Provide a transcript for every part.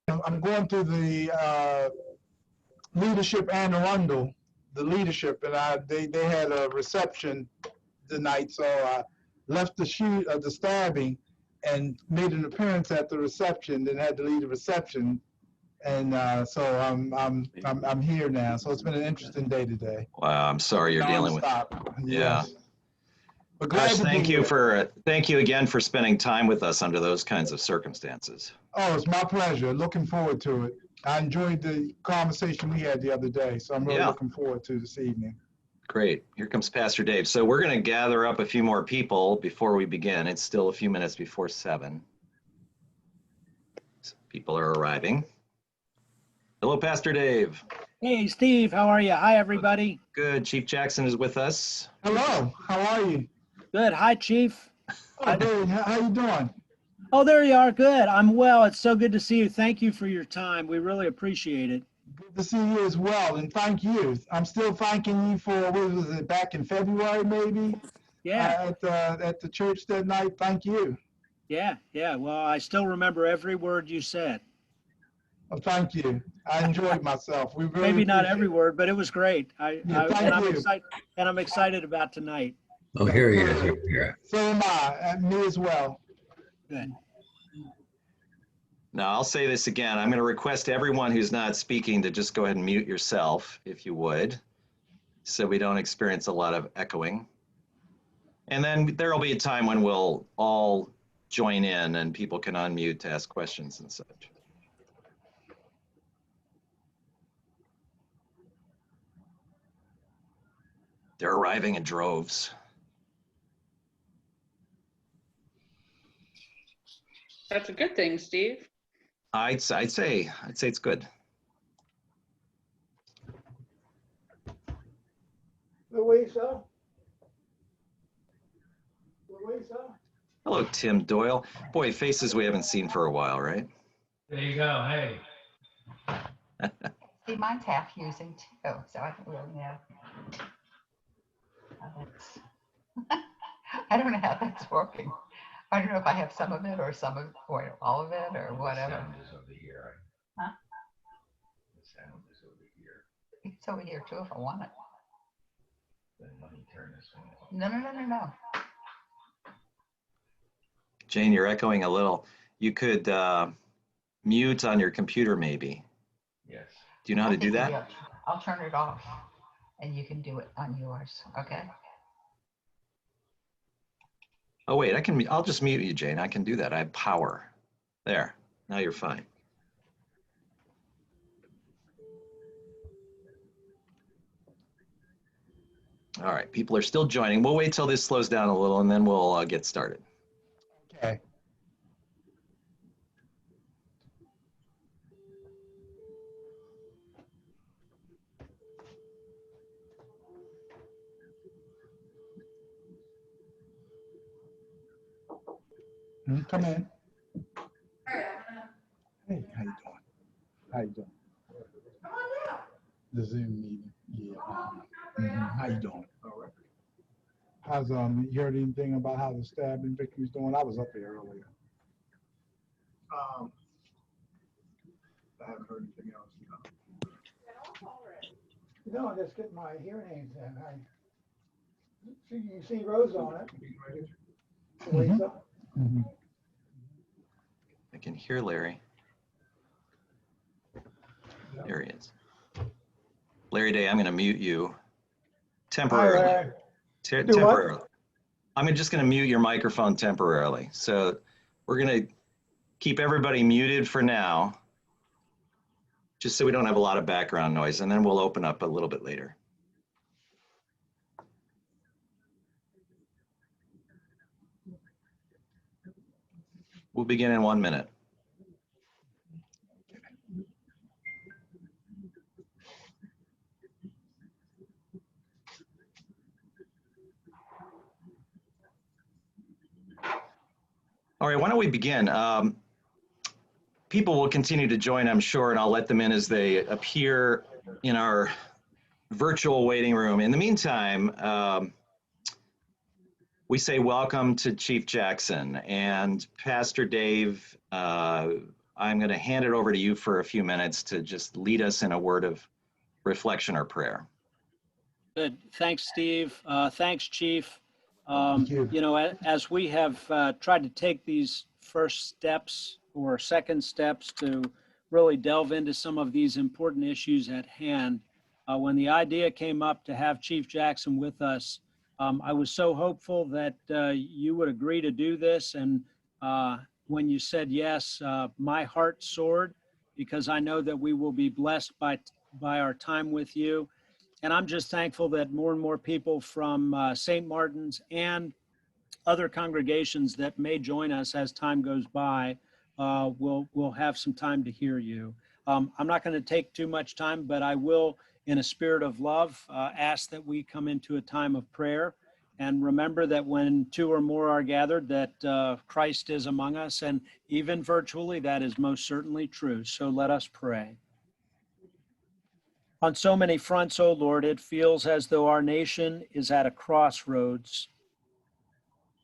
I'm going through the leadership Anne Arundel, the leadership, and they had a reception tonight, so I left the stabbing and made an appearance at the reception, then had to leave the reception, and so I'm here now. So it's been an interesting day today. Wow, I'm sorry you're dealing with. Yeah. Yes. But glad Gosh, to be here. thank you again for spending time with us under those kinds of circumstances. Oh, it's my pleasure. Looking forward to it. I enjoyed the conversation we had the other day, so I'm really looking forward to this evening. Great. Here comes Pastor Dave. So we're going to gather up a few more people before we begin. It's still a few minutes before 7. People are arriving. Hello, Pastor Dave. Hey, Steve. How are you? Hi, everybody. Good. Chief Jackson is with us. Hello. How are you? Good. Hi, Chief. Oh, Dave, how you doing? Oh, there you are. Good. I'm well. It's so good to see you. Thank you for your time. We really appreciate it. Good to see you as well, and thank you. I'm still thanking you for, what was it, back in February maybe? Yeah. At the church that night. Thank you. Yeah. Well, I still remember every word you said. Well, thank you. I enjoyed myself. We really maybe not every word, but it was great. Thank I'm excited about tonight. Oh, here he is. Here. So am I, and me as well. Good. Now, I'll say this again. I'm going to request everyone who's not speaking to just go ahead and mute yourself, if you would, so we don't experience a lot of echoing. And then there will be a time when we'll all join in and people can unmute to ask questions and such. They're arriving in droves. That's a good thing, Steve. I'd say it's good. Louisa? Hello, Tim Doyle. Boy, faces we haven't seen for a while, right? There you go. Hey. See, mine's half using too, so I don't really know. I don't know how that's working. I don't know if I have some of it or or all of it or whatever. The sound is over here. Huh? The sound is over here. It's over here too if I want it. Then let me turn this one off. No. Jane, you're echoing a little. You could mute on your computer, maybe. Yes. Do you know how to do that? I'll turn it off and you can do it on yours, okay? Oh, wait, I'll just mute you, Jane. I can do that. I have power. There, now you're fine. All right, people are still joining. We'll wait till this slows down a little and then we'll get started. Okay. Come in. Hey, how you doing? How you doing? Come on down. The Zoom meeting. Yeah. How you doing? All right. How's you heard anything about how the stabbing victim's doing? I was up there earlier. I haven't heard anything else. No, I just get my hearing aids in. You see Rose on it. Lisa. Mm-hmm. I can hear Larry. There he is. Larry Day, I'm going to mute you temporarily. Temporarily. I'm just going to mute your microphone temporarily. So we're going to keep everybody muted for now, just so we don't have a lot of background noise, and then we'll open up a little bit later. We'll begin in 1 minute. All right, why don't we begin? People will continue to join, I'm sure, and I'll let them in as they appear in our virtual waiting room. In the meantime, we say welcome to Chief Jackson and Pastor Dave. I'm going to hand it over to you for a few minutes to just lead us in a word of reflection or prayer. Good. Thanks, Steve. Thanks, Chief. Thank you. You know, as we have tried to take these first steps or second steps to really delve into some of these important issues at hand, when the idea came up to have Chief Jackson with us, I was so hopeful that you would agree to do this. And when you said yes, my heart soared because I know that we will be blessed by our time with you. And I'm just thankful that more and more people from St. Martin's and other congregations that may join us as time goes by will have some time to hear you. I'm not going to take too much time, but I will, in a spirit of love, ask that we come into a time of prayer. And remember that when two or more are gathered, that Christ is among us, and even virtually, that is most certainly true. So let us pray. On so many fronts, O Lord, it feels as though our nation is at a crossroads.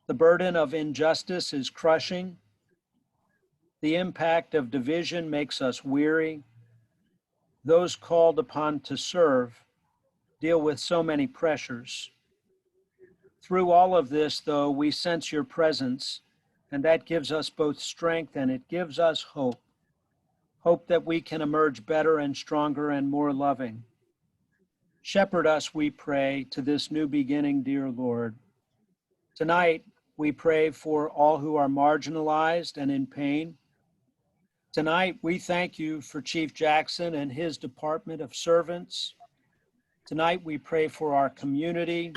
The burden of injustice is crushing. The impact of division makes us weary. Those called upon to serve deal with so many pressures. Through all of this, though, we sense your presence, and that gives us both strength and it gives us hope. Hope that we can emerge better and stronger and more loving. Shepherd us, we pray, to this new beginning, dear Lord. Tonight, we pray for all who are marginalized and in pain. Tonight, we thank you for Chief Jackson and his department of servants. Tonight, we pray for our community,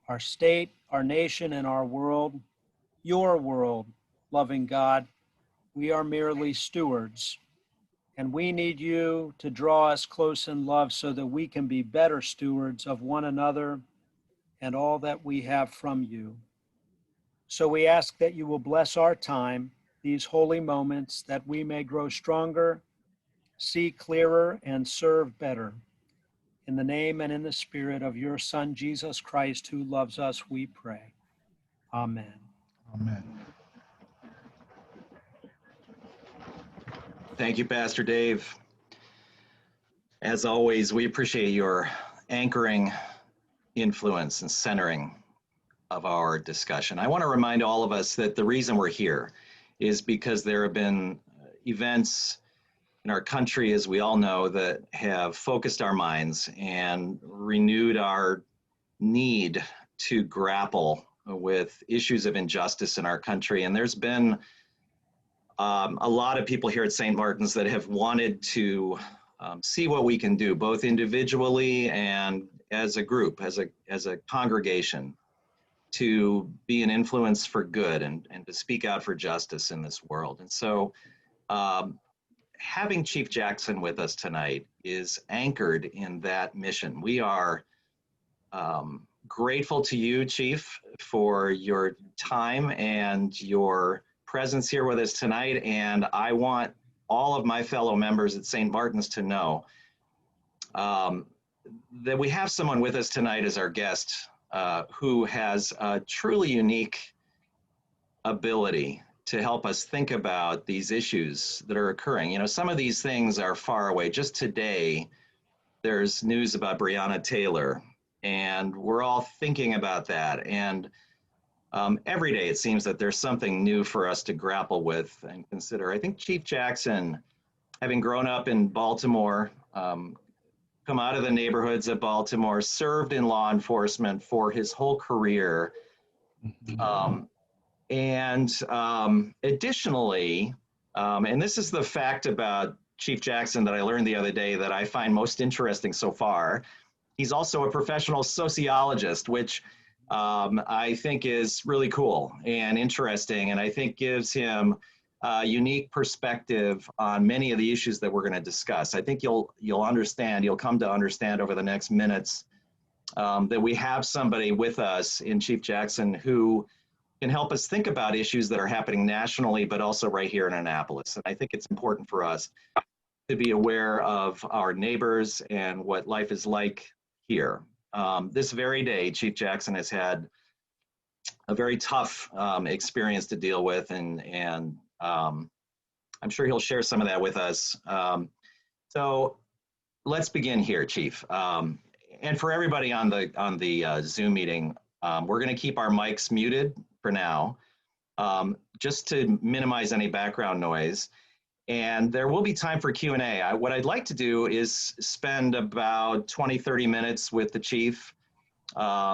our state, our nation, and our world, your world, loving God. We are merely stewards. And we need you to draw us close in love so that we can be better stewards of one another and all that we have from you. So we ask that you will bless our time, these holy moments, that we may grow stronger, see clearer, and serve better. In the name and in the spirit of your Son, Jesus Christ, who loves us, we pray. Amen. Amen. Thank you, Pastor Dave. As always, we appreciate your anchoring influence and centering of our discussion. I want to remind all of us that the reason we're here is because there have been events in our country, as we all know, that have focused our minds and renewed our need to grapple with issues of injustice in our country. And there's been a lot of people here at St. Martin's that have wanted to see what we can do, both individually and as a group, as a congregation, to be an influence for good and to speak out for justice in this world. And so having Chief Jackson with us tonight is anchored in that mission. We are grateful to you, Chief, for your time and your presence here with us tonight. And I want all of my fellow members at St. Martin's to know that we have someone with us tonight as our guest who has a truly unique ability to help us think about these issues that are occurring. You know, some of these things are far away. Just today, there's news about Breonna Taylor, and we're all thinking about that. And every day it seems that there's something new for us to grapple with and consider. I think Chief Jackson, having grown up in Baltimore, come out of the neighborhoods of Baltimore, served in law enforcement for his whole career. Additionally, and this is the fact about Chief Jackson that I learned the other day that I find most interesting so far, he's also a professional sociologist, which I think is really cool and interesting, and I think gives him a unique perspective on many of the issues that we're going to discuss. I think you'll understand, you'll come to understand over the next minutes that we have somebody with us in Chief Jackson who can help us think about issues that are happening nationally, but also right here in Annapolis. And I think it's important for us to be aware of our neighbors and what life is like here. This very day, Chief Jackson has had a very tough experience to deal with, and I'm sure he'll share some of that with us. So let's begin here, Chief. And for everybody on the Zoom meeting, we're going to keep our mics muted for now, just to minimize any background noise. And there will be time for Q&A. What I'd like to do is spend about 20, 30 minutes with the Chief,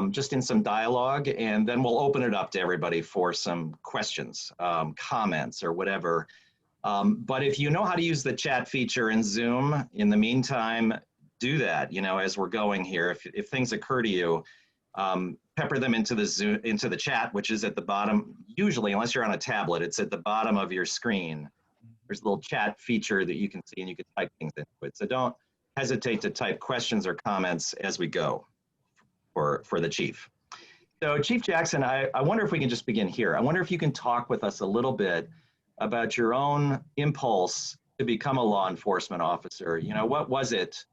just in some dialogue, and then we'll open it up to everybody for some questions, comments, or whatever. But if you know how to use the chat feature in Zoom, in the meantime, do that, as we're going here. If things occur to you, pepper them into the chat, which is at the bottom. Usually, unless you're on a tablet, it's at the bottom of your screen. There's a little chat feature that you can see, and you can type things into it. So don't hesitate to type questions or comments as we go for the Chief. So Chief Jackson, I wonder if we can just begin here. I wonder if you can talk with us a little bit about your own impulse to become a law enforcement officer. What was it?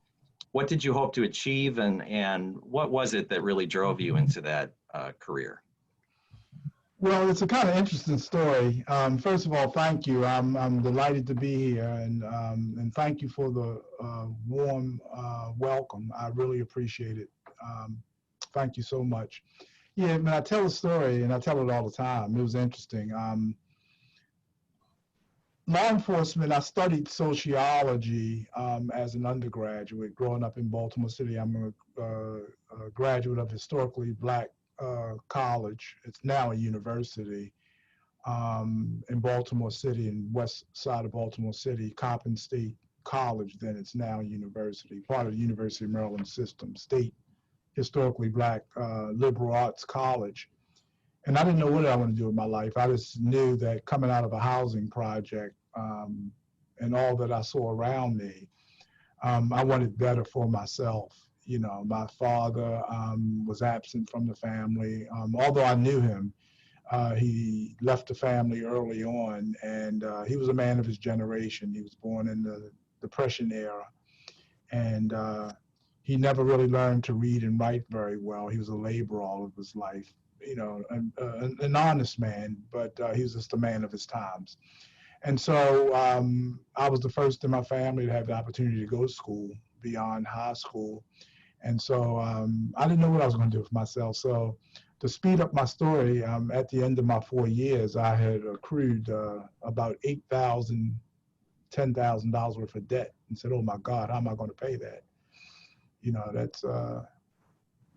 What did you hope to achieve, and what was it that really drove you into that career? Well, it's a kind of interesting story. First of all, thank you. I'm delighted to be here, and thank you for the warm welcome. I really appreciate it. Thank you so much. Yeah, I tell a story, and I tell it all the time. It was interesting. Law enforcement, I studied sociology as an undergraduate growing up in Baltimore City. I'm a graduate of historically black college. It's now a university in Baltimore City, in west side of Baltimore City, Coppin State College. Then it's now a university, part of the University of Maryland system, state historically black liberal arts college. And I didn't know what I wanted to do with my life. I just knew that coming out of a housing project and all that I saw around me, I wanted better for myself. My father was absent from the family. Although I knew him, he left the family early on, and he was a man of his generation. He was born in the Depression era, and he never really learned to read and write very well. He was a laborer all of his life, an honest man, but he was just a man of his times. And so I was the first in my family to have the opportunity to go to school beyond high school. And so I didn't know what I was going to do for myself. So to speed up my story, at the end of my 4 years, I had accrued about $8,000, $10,000 worth of debt, and said, "Oh my God, how am I going to pay that?"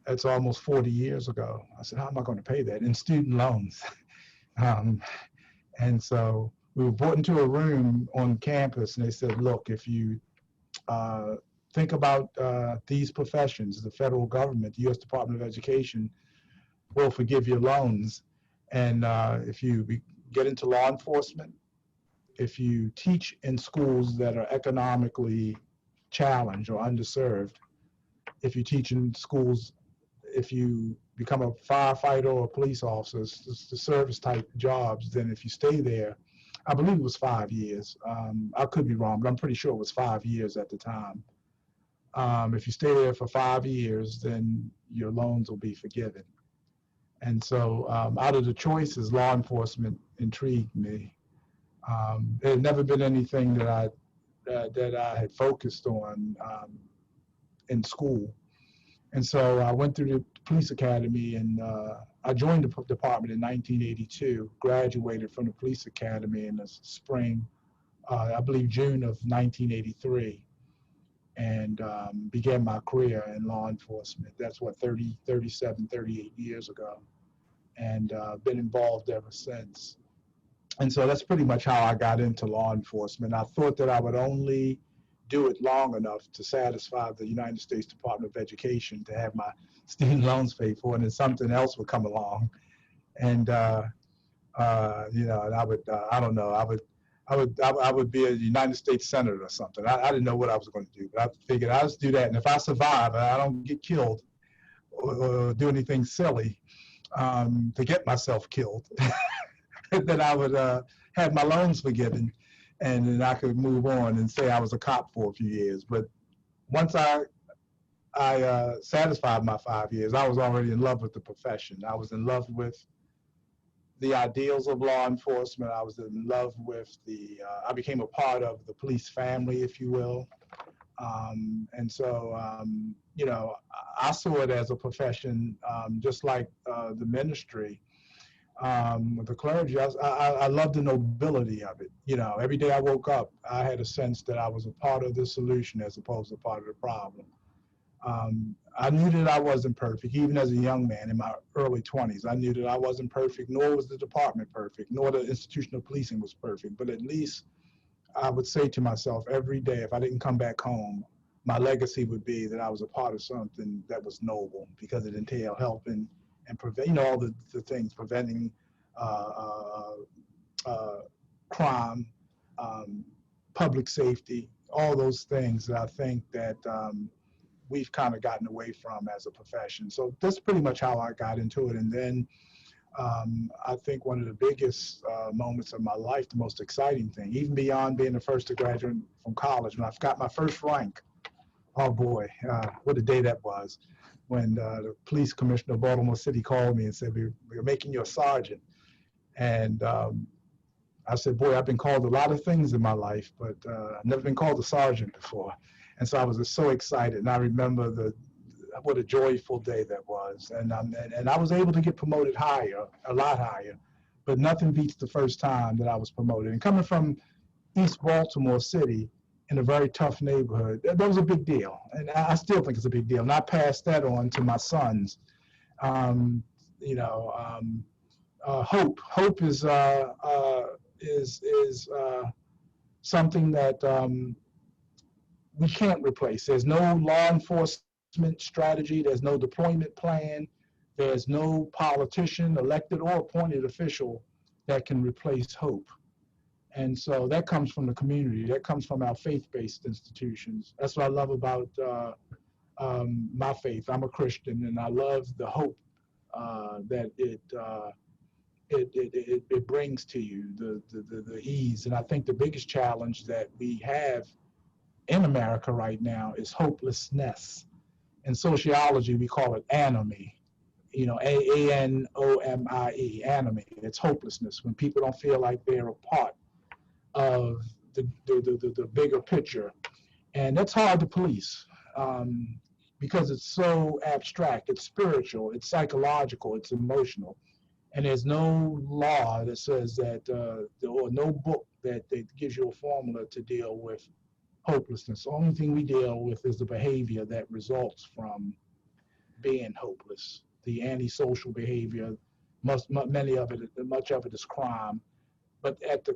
That's almost 40 years ago. I said, "How am I going to pay that?" In student loans. And so we were brought into a room on campus, and they said, "Look, if you think about these professions, the federal government, the U.S. Department of Education will forgive your loans. And if you get into law enforcement, if you teach in schools that are economically challenged or underserved, if you teach in schools, if you become a firefighter or a police officer, the service type jobs, then if you stay there," I believe it was 5 years. I could be wrong, but I'm pretty sure it was 5 years at the time. If you stay there for 5 years, then your loans will be forgiven. And so out of the choices, law enforcement intrigued me. There had never been anything that I had focused on in school. And so I went through the police academy, and I joined the department in 1982, graduated from the police academy in the spring, I believe June of 1983, and began my career in law enforcement. That's what, 37, 38 years ago, and been involved ever since. And so that's pretty much how I got into law enforcement. I thought that I would only do it long enough to satisfy the United States Department of Education to have my student loans paid for, and then something else would come along. And, and I would, I don't know, I would be a United States Senator or something. I didn't know what I was going to do, but I figured I'll just do that. And if I survive, I don't get killed or do anything silly to get myself killed, then I would have my loans forgiven, and then I could move on and say I was a cop for a few years. But once I satisfied my 5 years, I was already in love with the profession. I was in love with the ideals of law enforcement. I was in love with I became a part of the police family, if you will. And so, you know, I saw it as a profession, just like the ministry. With the clergy, I love the nobility of it. You know, every day I woke up, I had a sense that I was a part of the solution as opposed to a part of the problem. I knew that I wasn't perfect, even as a young man in my early 20s. I knew that I wasn't perfect, nor was the department perfect, nor the institution of policing was perfect. But at least I would say to myself every day, if I didn't come back home, my legacy would be that I was a part of something that was noble, because it entailed helping and prevent, you know, all the things, preventing uh, crime, public safety, all those things that I think that we've kind of gotten away from as a profession. So that's pretty much how I got into it. And then I think one of the biggest moments of my life, the most exciting thing, even beyond being the first to graduate from college, when I got my first rank. Oh boy, what a day that was, when the police commissioner of Baltimore City called me and said, we're making you a sergeant. And I said, boy, I've been called a lot of things in my life, but I've never been called a sergeant before. And so I was just so excited. And I remember what a joyful day that was. And I was able to get promoted higher, a lot higher, but nothing beats the first time that I was promoted. And coming from East Baltimore City, in a very tough neighborhood, that was a big deal. And I still think it's a big deal. And I passed that on to my sons. You know, hope is something that we can't replace. There's no law enforcement strategy. There's no deployment plan. There's no politician, elected or appointed official, that can replace hope. And so that comes from the community. That comes from our faith-based institutions. That's what I love about my faith. I'm a Christian, and I love the hope that it brings to you, the ease. And I think the biggest challenge that we have in America right now is hopelessness. In sociology, we call it anomie. You know, ANOMIE, anomie. It's hopelessness, when people don't feel like they're a part of the bigger picture. And that's hard to police, because it's so abstract, it's spiritual, it's psychological, it's emotional. And there's no law that says that, or no book that gives you a formula to deal with hopelessness. The only thing we deal with is the behavior that results from being hopeless, the antisocial behavior. Much of it is crime. But at the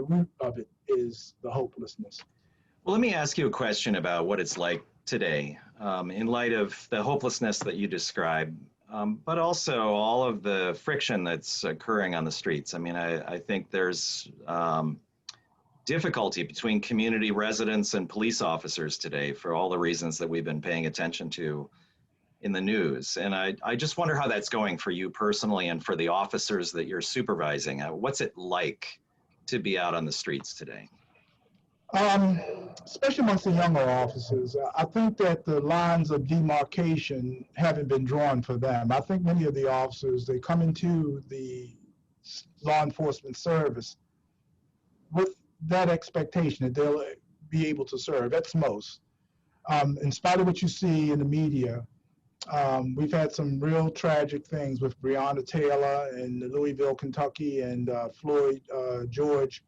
root of it is the hopelessness. Well, let me ask you a question about what it's like today, in light of the hopelessness that you described, but also all of the friction that's occurring on the streets. I mean, I think there's difficulty between community residents and police officers today, for all the reasons that we've been paying attention to in the news. And I just wonder how that's going for you personally and for the officers that you're supervising. What's it like to be out on the streets today? Especially amongst the younger officers, I think that the lines of demarcation haven't been drawn for them. I think many of the officers, they come into the law enforcement service with that expectation that they'll be able to serve. That's most. In spite of what you see in the media, we've had some real tragic things with Breonna Taylor in Louisville, Kentucky, and Floyd George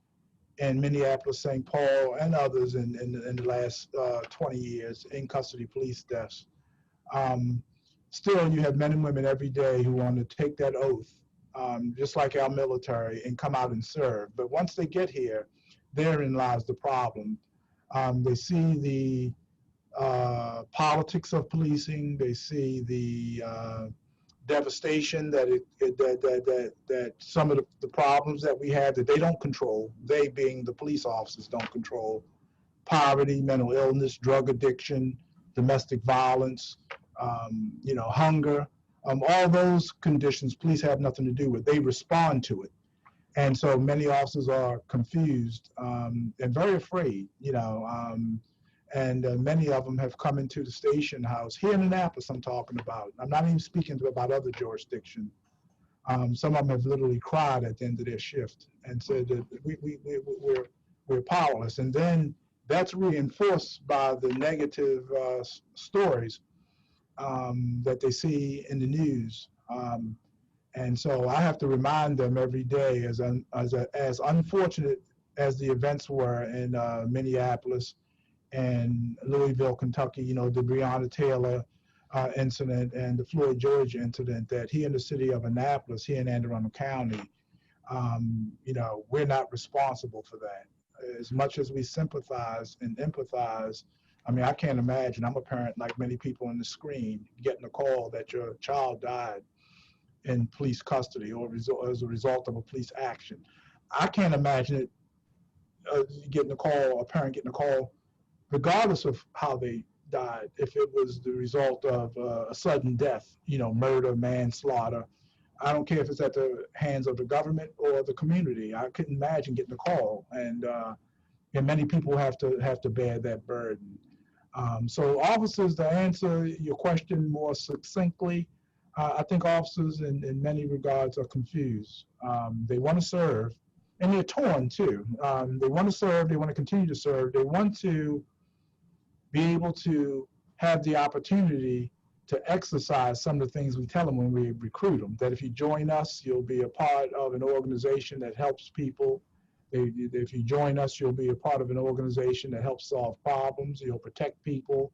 in Minneapolis, St. Paul, and others in the last 20 years, in custody police deaths. Still, you have men and women every day who want to take that oath, just like our military, and come out and serve. But once they get here, therein lies the problem. They see the politics of policing. They see the devastation that some of the problems that we have that they don't control, they being the police officers don't control: poverty, mental illness, drug addiction, domestic violence, you know, hunger. All those conditions police have nothing to do with. They respond to it. And so many officers are confused and very afraid, you know, and many of them have come into the station house here in Annapolis. I'm talking about. I'm not even speaking about other jurisdictions, Some of them have literally cried at the end of their shift and said that we're powerless. And then that's reinforced by the negative stories that they see in the news. And so I have to remind them every day, as unfortunate as the events were in Minneapolis and Louisville, Kentucky, you know, the Breonna Taylor incident and the Floyd George incident, that here in the city of Annapolis, here in Anne Arundel County, you know, we're not responsible for that. As much as we sympathize and empathize, I mean, I can't imagine, I'm a parent like many people on the screen, getting a call that your child died in police custody or as a result of a police action. I can't imagine it getting a call, a parent getting a call, regardless of how they died, if it was the result of a sudden death, you know, murder, manslaughter. I don't care if it's at the hands of the government or the community. I couldn't imagine getting a call, and many people have to bear that burden. So officers, to answer your question more succinctly, I think officers in many regards are confused. They want to serve, and they're torn too. They want to serve, they want to continue to serve, they want to be able to have the opportunity to exercise some of the things we tell them when we recruit them, that if you join us, you'll be a part of an organization that helps people. If you join us, you'll be a part of an organization that helps solve problems, you'll protect people.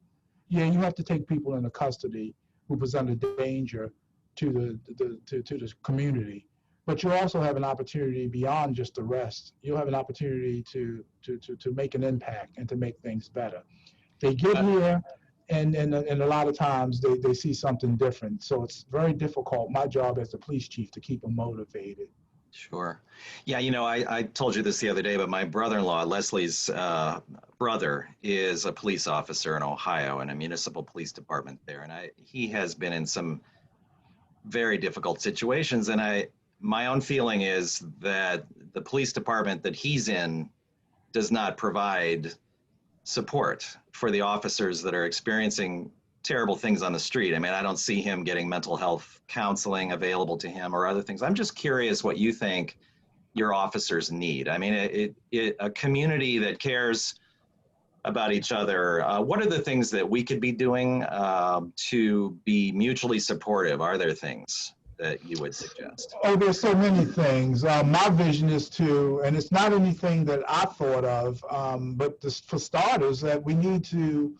Yeah, you have to take people into custody who present a danger to the community. But you also have an opportunity beyond just arrest. You'll have an opportunity to make an impact and to make things better. They get here, and a lot of times they see something different. So it's very difficult, my job as the police chief, to keep them motivated. Sure. Yeah, you know, I told you this the other day, but my brother-in-law, Leslie's brother, is a police officer in Ohio in a municipal police department there. And he has been in some very difficult situations. And my own feeling is that the police department that he's in does not provide support for the officers that are experiencing terrible things on the street. I mean, I don't see him getting mental health counseling available to him or other things. I'm just curious what you think your officers need. I mean, a community that cares about each other, what are the things that we could be doing to be mutually supportive? Are there things that you would suggest? Oh, there's so many things. My vision is to, and it's not anything that I thought of, but for starters, that we need to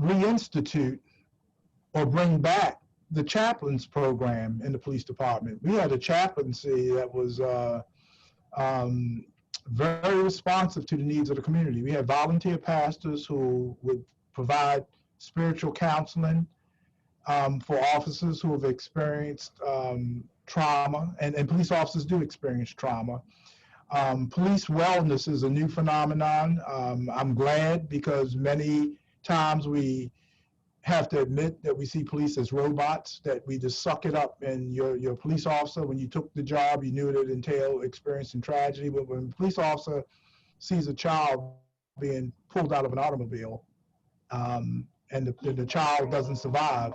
reinstitute or bring back the chaplains program in the police department. We had a chaplaincy that was very responsive to the needs of the community. We had volunteer pastors who would provide spiritual counseling for officers who have experienced trauma, and police officers do experience trauma. Police wellness is a new phenomenon. I'm glad, because many times we have to admit that we see police as robots, that we just suck it up. And you're a police officer, when you took the job, you knew it entailed experiencing tragedy. But when a police officer sees a child being pulled out of an automobile and the child doesn't survive,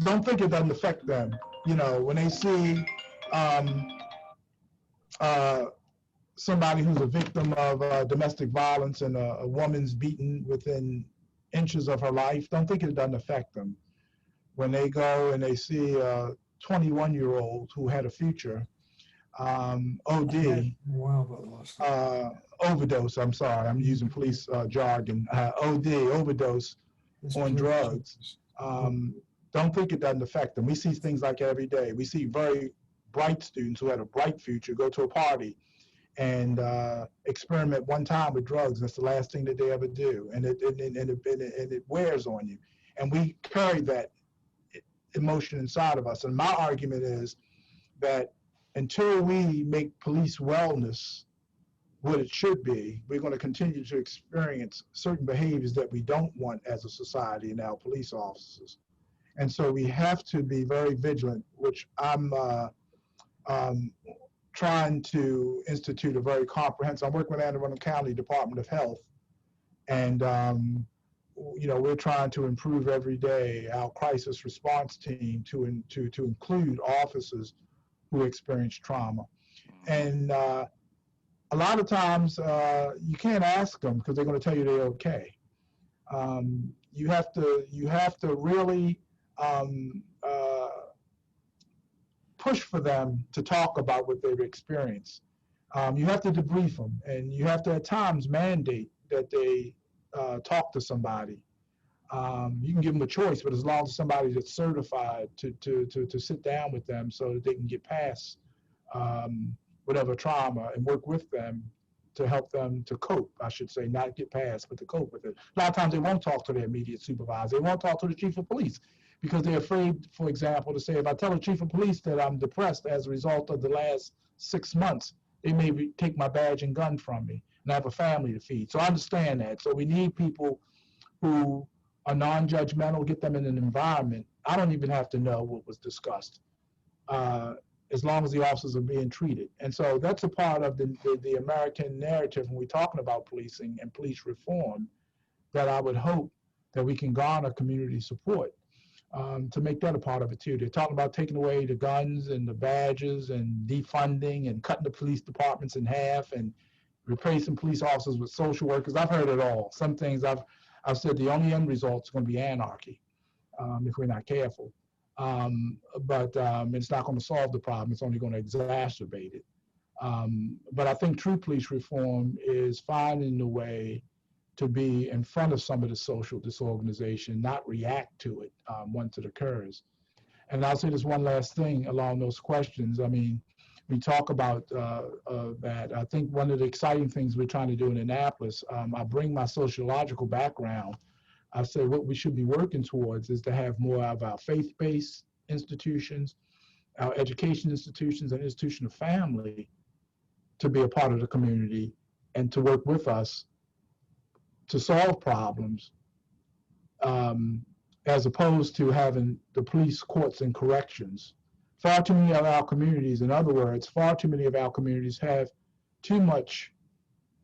don't think it doesn't affect them. You know, when they see somebody who's a victim of domestic violence and a woman's beaten within inches of her life, don't think it doesn't affect them. When they go and they see a 21-year-old who had a future, OD, overdose, I'm sorry, I'm using police jargon, overdose on drugs, don't think it doesn't affect them. We see things like every day. We see very bright students who had a bright future go to a party and experiment one time with drugs. That's the last thing that they ever do, and it wears on you. And we carry that emotion inside of us. And my argument is that until we make police wellness what it should be, we're going to continue to experience certain behaviors that we don't want as a society and our police officers. And so we have to be very vigilant, which I'm trying to institute a very comprehensive. I'm working with Anne Arundel County Department of Health, and we're trying to improve every day our crisis response team to include officers who experience trauma. And a lot of times you can't ask them because they're going to tell you they're okay. You have to really push for them to talk about what they've experienced. You have to debrief them, and you have to at times mandate that they talk to somebody. You can give them a choice, but as long as somebody that's certified to sit down with them so that they can get past whatever trauma and work with them to help them to cope, I should say, not get past, but to cope with it. A lot of times they won't talk to their immediate supervisor. They won't talk to the chief of police because they're afraid, for example, to say, if I tell the chief of police that I'm depressed as a result of the last 6 months, they may take my badge and gun from me, and I have a family to feed. So I understand that. So we need people who are non-judgmental, get them in an environment. I don't even have to know what was discussed, as long as the officers are being treated. And so that's a part of the American narrative when we're talking about policing and police reform, that I would hope that we can garner community support to make that a part of it too. They're talking about taking away the guns and the badges and defunding and cutting the police departments in half and replacing police officers with social workers. I've heard it all. Some things I've said the only end result is going to be anarchy if we're not careful. But it's not going to solve the problem. It's only going to exacerbate it. But I think true police reform is finding a way to be in front of some of the social disorganization, not react to it once it occurs. And I'll say this one last thing along those questions. I mean, we talk about that. I think one of the exciting things we're trying to do in Annapolis, I bring my sociological background. I say what we should be working towards is to have more of our faith-based institutions, our education institutions, and institution of family to be a part of the community and to work with us to solve problems, as opposed to having the police, courts, and corrections. Far too many of our communities, in other words, far too many of our communities have too much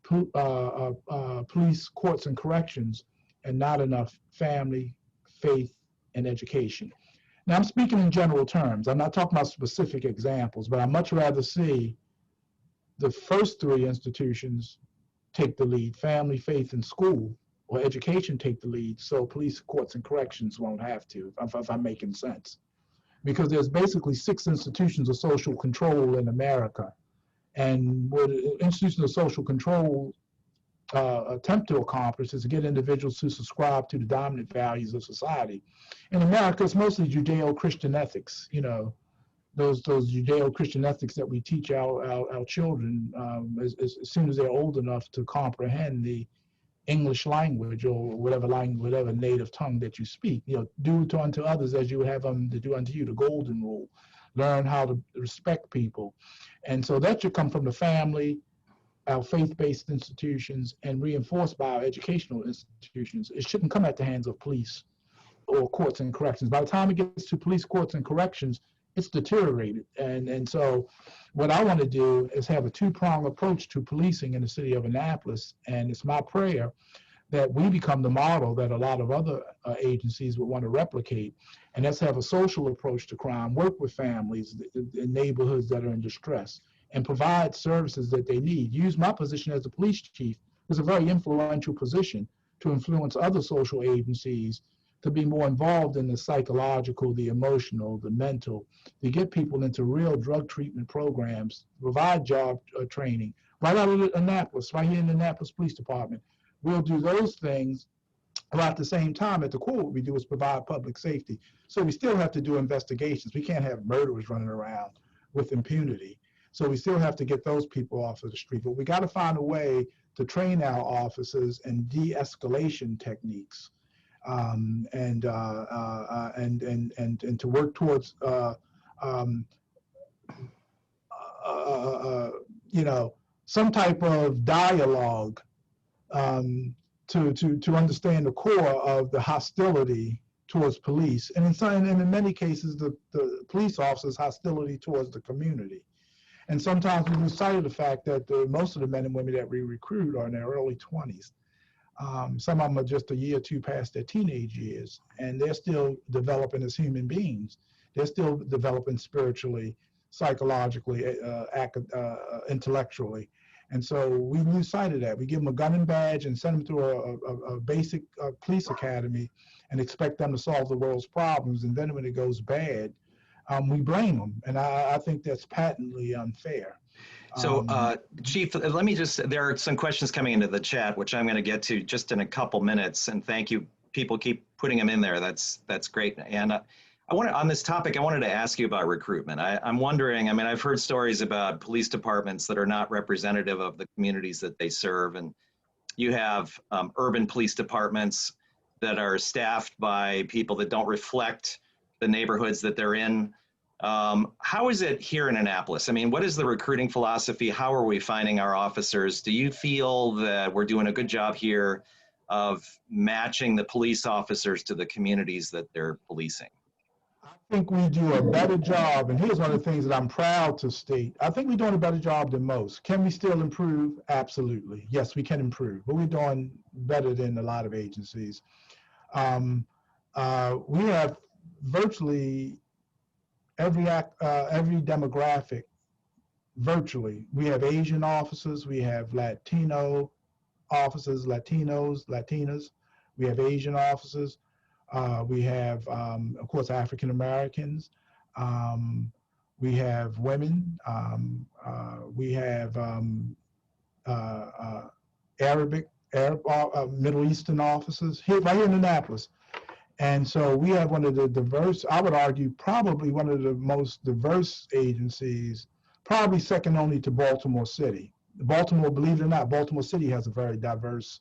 police, courts, and corrections, and not enough family, faith, and education. Now, I'm speaking in general terms. I'm not talking about specific examples, but I'd much rather see the first three institutions take the lead, family, faith, and school, or education take the lead, so police, courts, and corrections won't have to, if I'm making sense. Because there's basically 6 institutions of social control in America. And what institutions of social control attempt to accomplish is to get individuals to subscribe to the dominant values of society. In America, it's mostly Judeo-Christian ethics, those Judeo-Christian ethics that we teach our children as soon as they're old enough to comprehend the English language or whatever native tongue that you speak. Do unto others as you would have them to do unto you, the golden rule. Learn how to respect people. And so that should come from the family, our faith-based institutions, and reinforced by our educational institutions. It shouldn't come at the hands of police or courts and corrections. By the time it gets to police, courts, and corrections, it's deteriorated. And so what I want to do is have a 2-pronged approach to policing in the city of Annapolis. And it's my prayer that we become the model that a lot of other agencies would want to replicate. And that's have a social approach to crime, work with families in neighborhoods that are in distress, and provide services that they need. Use my position as the police chief, is a very influential position, to influence other social agencies to be more involved in the psychological, the emotional, the mental, to get people into real drug treatment programs, provide job training, right out of Annapolis, right here in the Annapolis Police Department. We'll do those things, while at the same time, at the core, what we do is provide public safety. So we still have to do investigations. We can't have murderers running around with impunity. So we still have to get those people off of the street. But we got to find a way to train our officers in de-escalation techniques. And to work towards some type of dialogue to understand the core of the hostility towards police, and in many cases the police officers' hostility towards the community. And sometimes we lose sight of the fact that most of the men and women that we recruit are in their early 20s. Some of them are just a year or two past their teenage years, and they're still developing as human beings. They're still developing spiritually, psychologically, intellectually. And so we lose sight of that. We give them a gun and badge and send them to a basic police academy and expect them to solve the world's problems. And then when it goes bad, we blame them. And I think that's patently unfair. So, Chief, let me just, there are some questions coming into the chat, which I'm going to get to just in a couple minutes. And thank you. People keep putting them in there. That's great. And I wanted, on this topic, I wanted to ask you about recruitment. I'm wondering, I mean, I've heard stories about police departments that are not representative of the communities that they serve. And you have urban police departments that are staffed by people that don't reflect the neighborhoods that they're in. How is it here in Annapolis? I mean, what is the recruiting philosophy? How are we finding our officers? Do you feel that we're doing a good job here of matching the police officers to the communities that they're policing? I think we do a better job, and here's one of the things that I'm proud to state. I think we're doing a better job than most. Can we still improve? Absolutely. Yes, we can improve, but we're doing better than a lot of agencies. We have virtually every demographic, virtually. We have Asian officers, we have Latino officers, Latinos, Latinas, we have Asian officers, we have, of course, African Americans, we have women, we have Arab, Middle Eastern officers, right here in Annapolis. And so we have one of the diverse, I would argue, probably one of the most diverse agencies, probably second only to Baltimore City. Baltimore, believe it or not, Baltimore City has a very diverse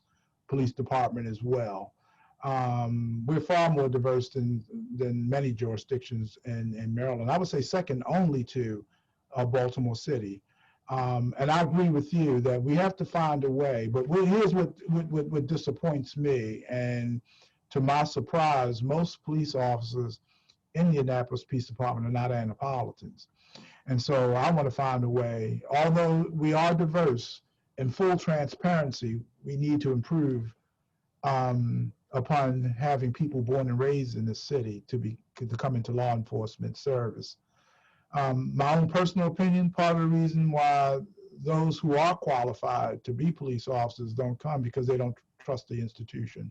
police department as well. We're far more diverse than many jurisdictions in Maryland. I would say second only to Baltimore City. And I agree with you that we have to find a way, but here's what disappoints me. And to my surprise, most police officers in the Annapolis Police Department are not Annapolitans. And so I want to find a way, although we are diverse, in full transparency, we need to improve upon having people born and raised in this city to come into law enforcement service. My own personal opinion, part of the reason why those who are qualified to be police officers don't come because they don't trust the institution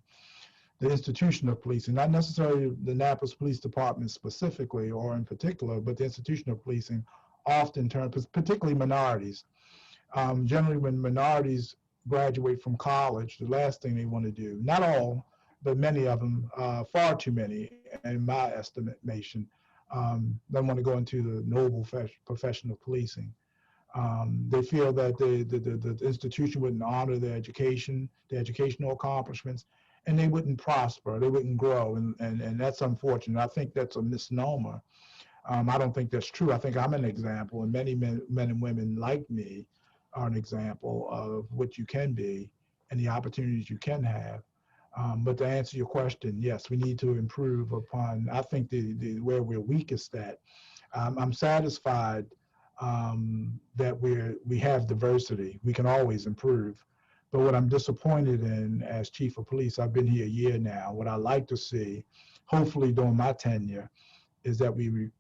of policing, not necessarily the Annapolis Police Department specifically or in particular, but the institution of policing often turns, particularly minorities. Generally, when minorities graduate from college, the last thing they want to do, not all, but many of them, far too many, in my estimation, don't want to go into the noble profession of policing. They feel that the institution wouldn't honor their education, their educational accomplishments, and they wouldn't prosper, they wouldn't grow, and that's unfortunate. I think that's a misnomer. I don't think that's true. I think I'm an example, and many men and women like me are an example of what you can be and the opportunities you can have. But to answer your question, yes, we need to improve upon, I think, where we're weakest at. I'm satisfied that we have diversity. We can always improve. But what I'm disappointed in as chief of police, I've been here a year now, what I like to see, hopefully during my tenure, is that we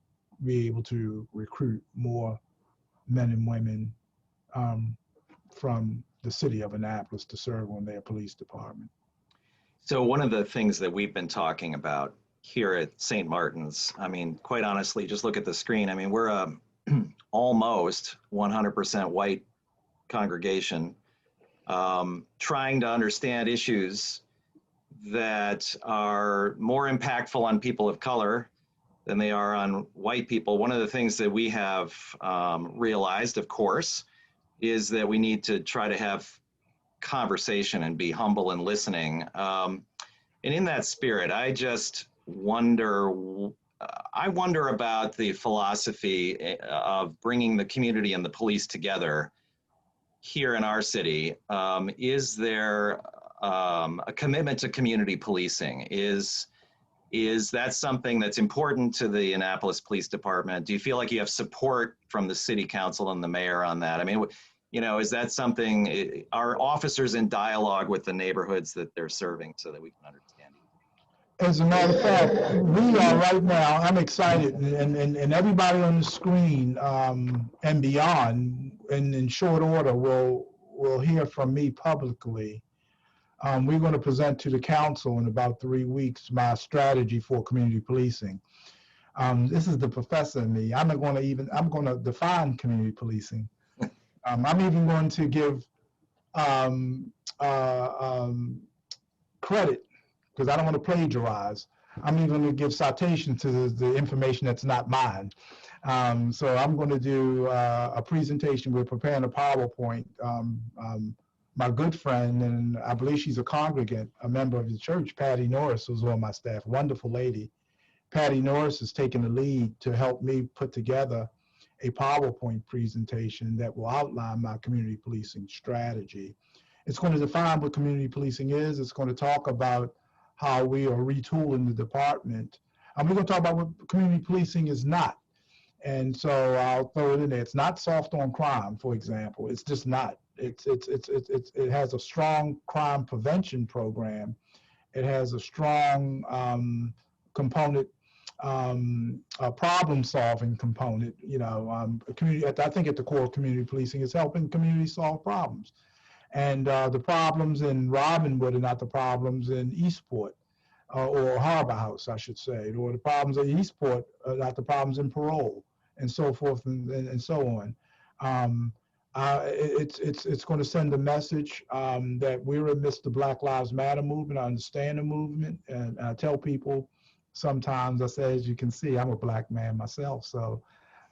be able to recruit more men and women from the city of Annapolis to serve on their police department. So one of the things that we've been talking about here at St. Martin's, I mean, quite honestly, just look at the screen. I mean, we're a almost 100% white congregation, trying to understand issues that are more impactful on people of color than they are on white people. One of the things that we have realized, of course, is that we need to try to have conversation and be humble and listening. And in that spirit, I just wonder, about the philosophy of bringing the community and the police together here in our city. Is there a commitment to community policing? Is that something that's important to the Annapolis Police Department? Do you feel like you have support from the city council and the mayor on that? I mean, You know, is that something, are officers in dialogue with the neighborhoods that they're serving so that we can understand? As a matter of fact, we are right now, I'm excited, and everybody on the screen and beyond, in short order, will hear from me publicly. We're going to present to the council in about 3 weeks my strategy for community policing. This is the professor in me. I'm going to define community policing. I'm even going to give credit, because I don't want to plagiarize. I'm even going to give citation to the information that's not mine. So I'm going to do a presentation. We're preparing a PowerPoint. My good friend, and I believe she's a congregant, a member of the church, Patty Norris, who's on my staff, wonderful lady. Patty Norris has taken the lead to help me put together a PowerPoint presentation that will outline my community policing strategy. It's going to define what community policing is. It's going to talk about how we are retooling the department. And we're going to talk about what community policing is not. And so I'll throw it in there. It's not soft on crime, for example. It's just not. It has a strong crime prevention program. It has a strong component, a problem-solving component. You know, community. I think at the core of community policing is helping communities solve problems. And the problems in Robinwood are not the problems in Eastport, or Harbor House, I should say, or the problems in Eastport are not the problems in Parole, and so forth and so on. It's going to send a message that we're amidst the Black Lives Matter movement. I understand the movement, and I tell people sometimes, I say, as you can see, I'm a black man myself, so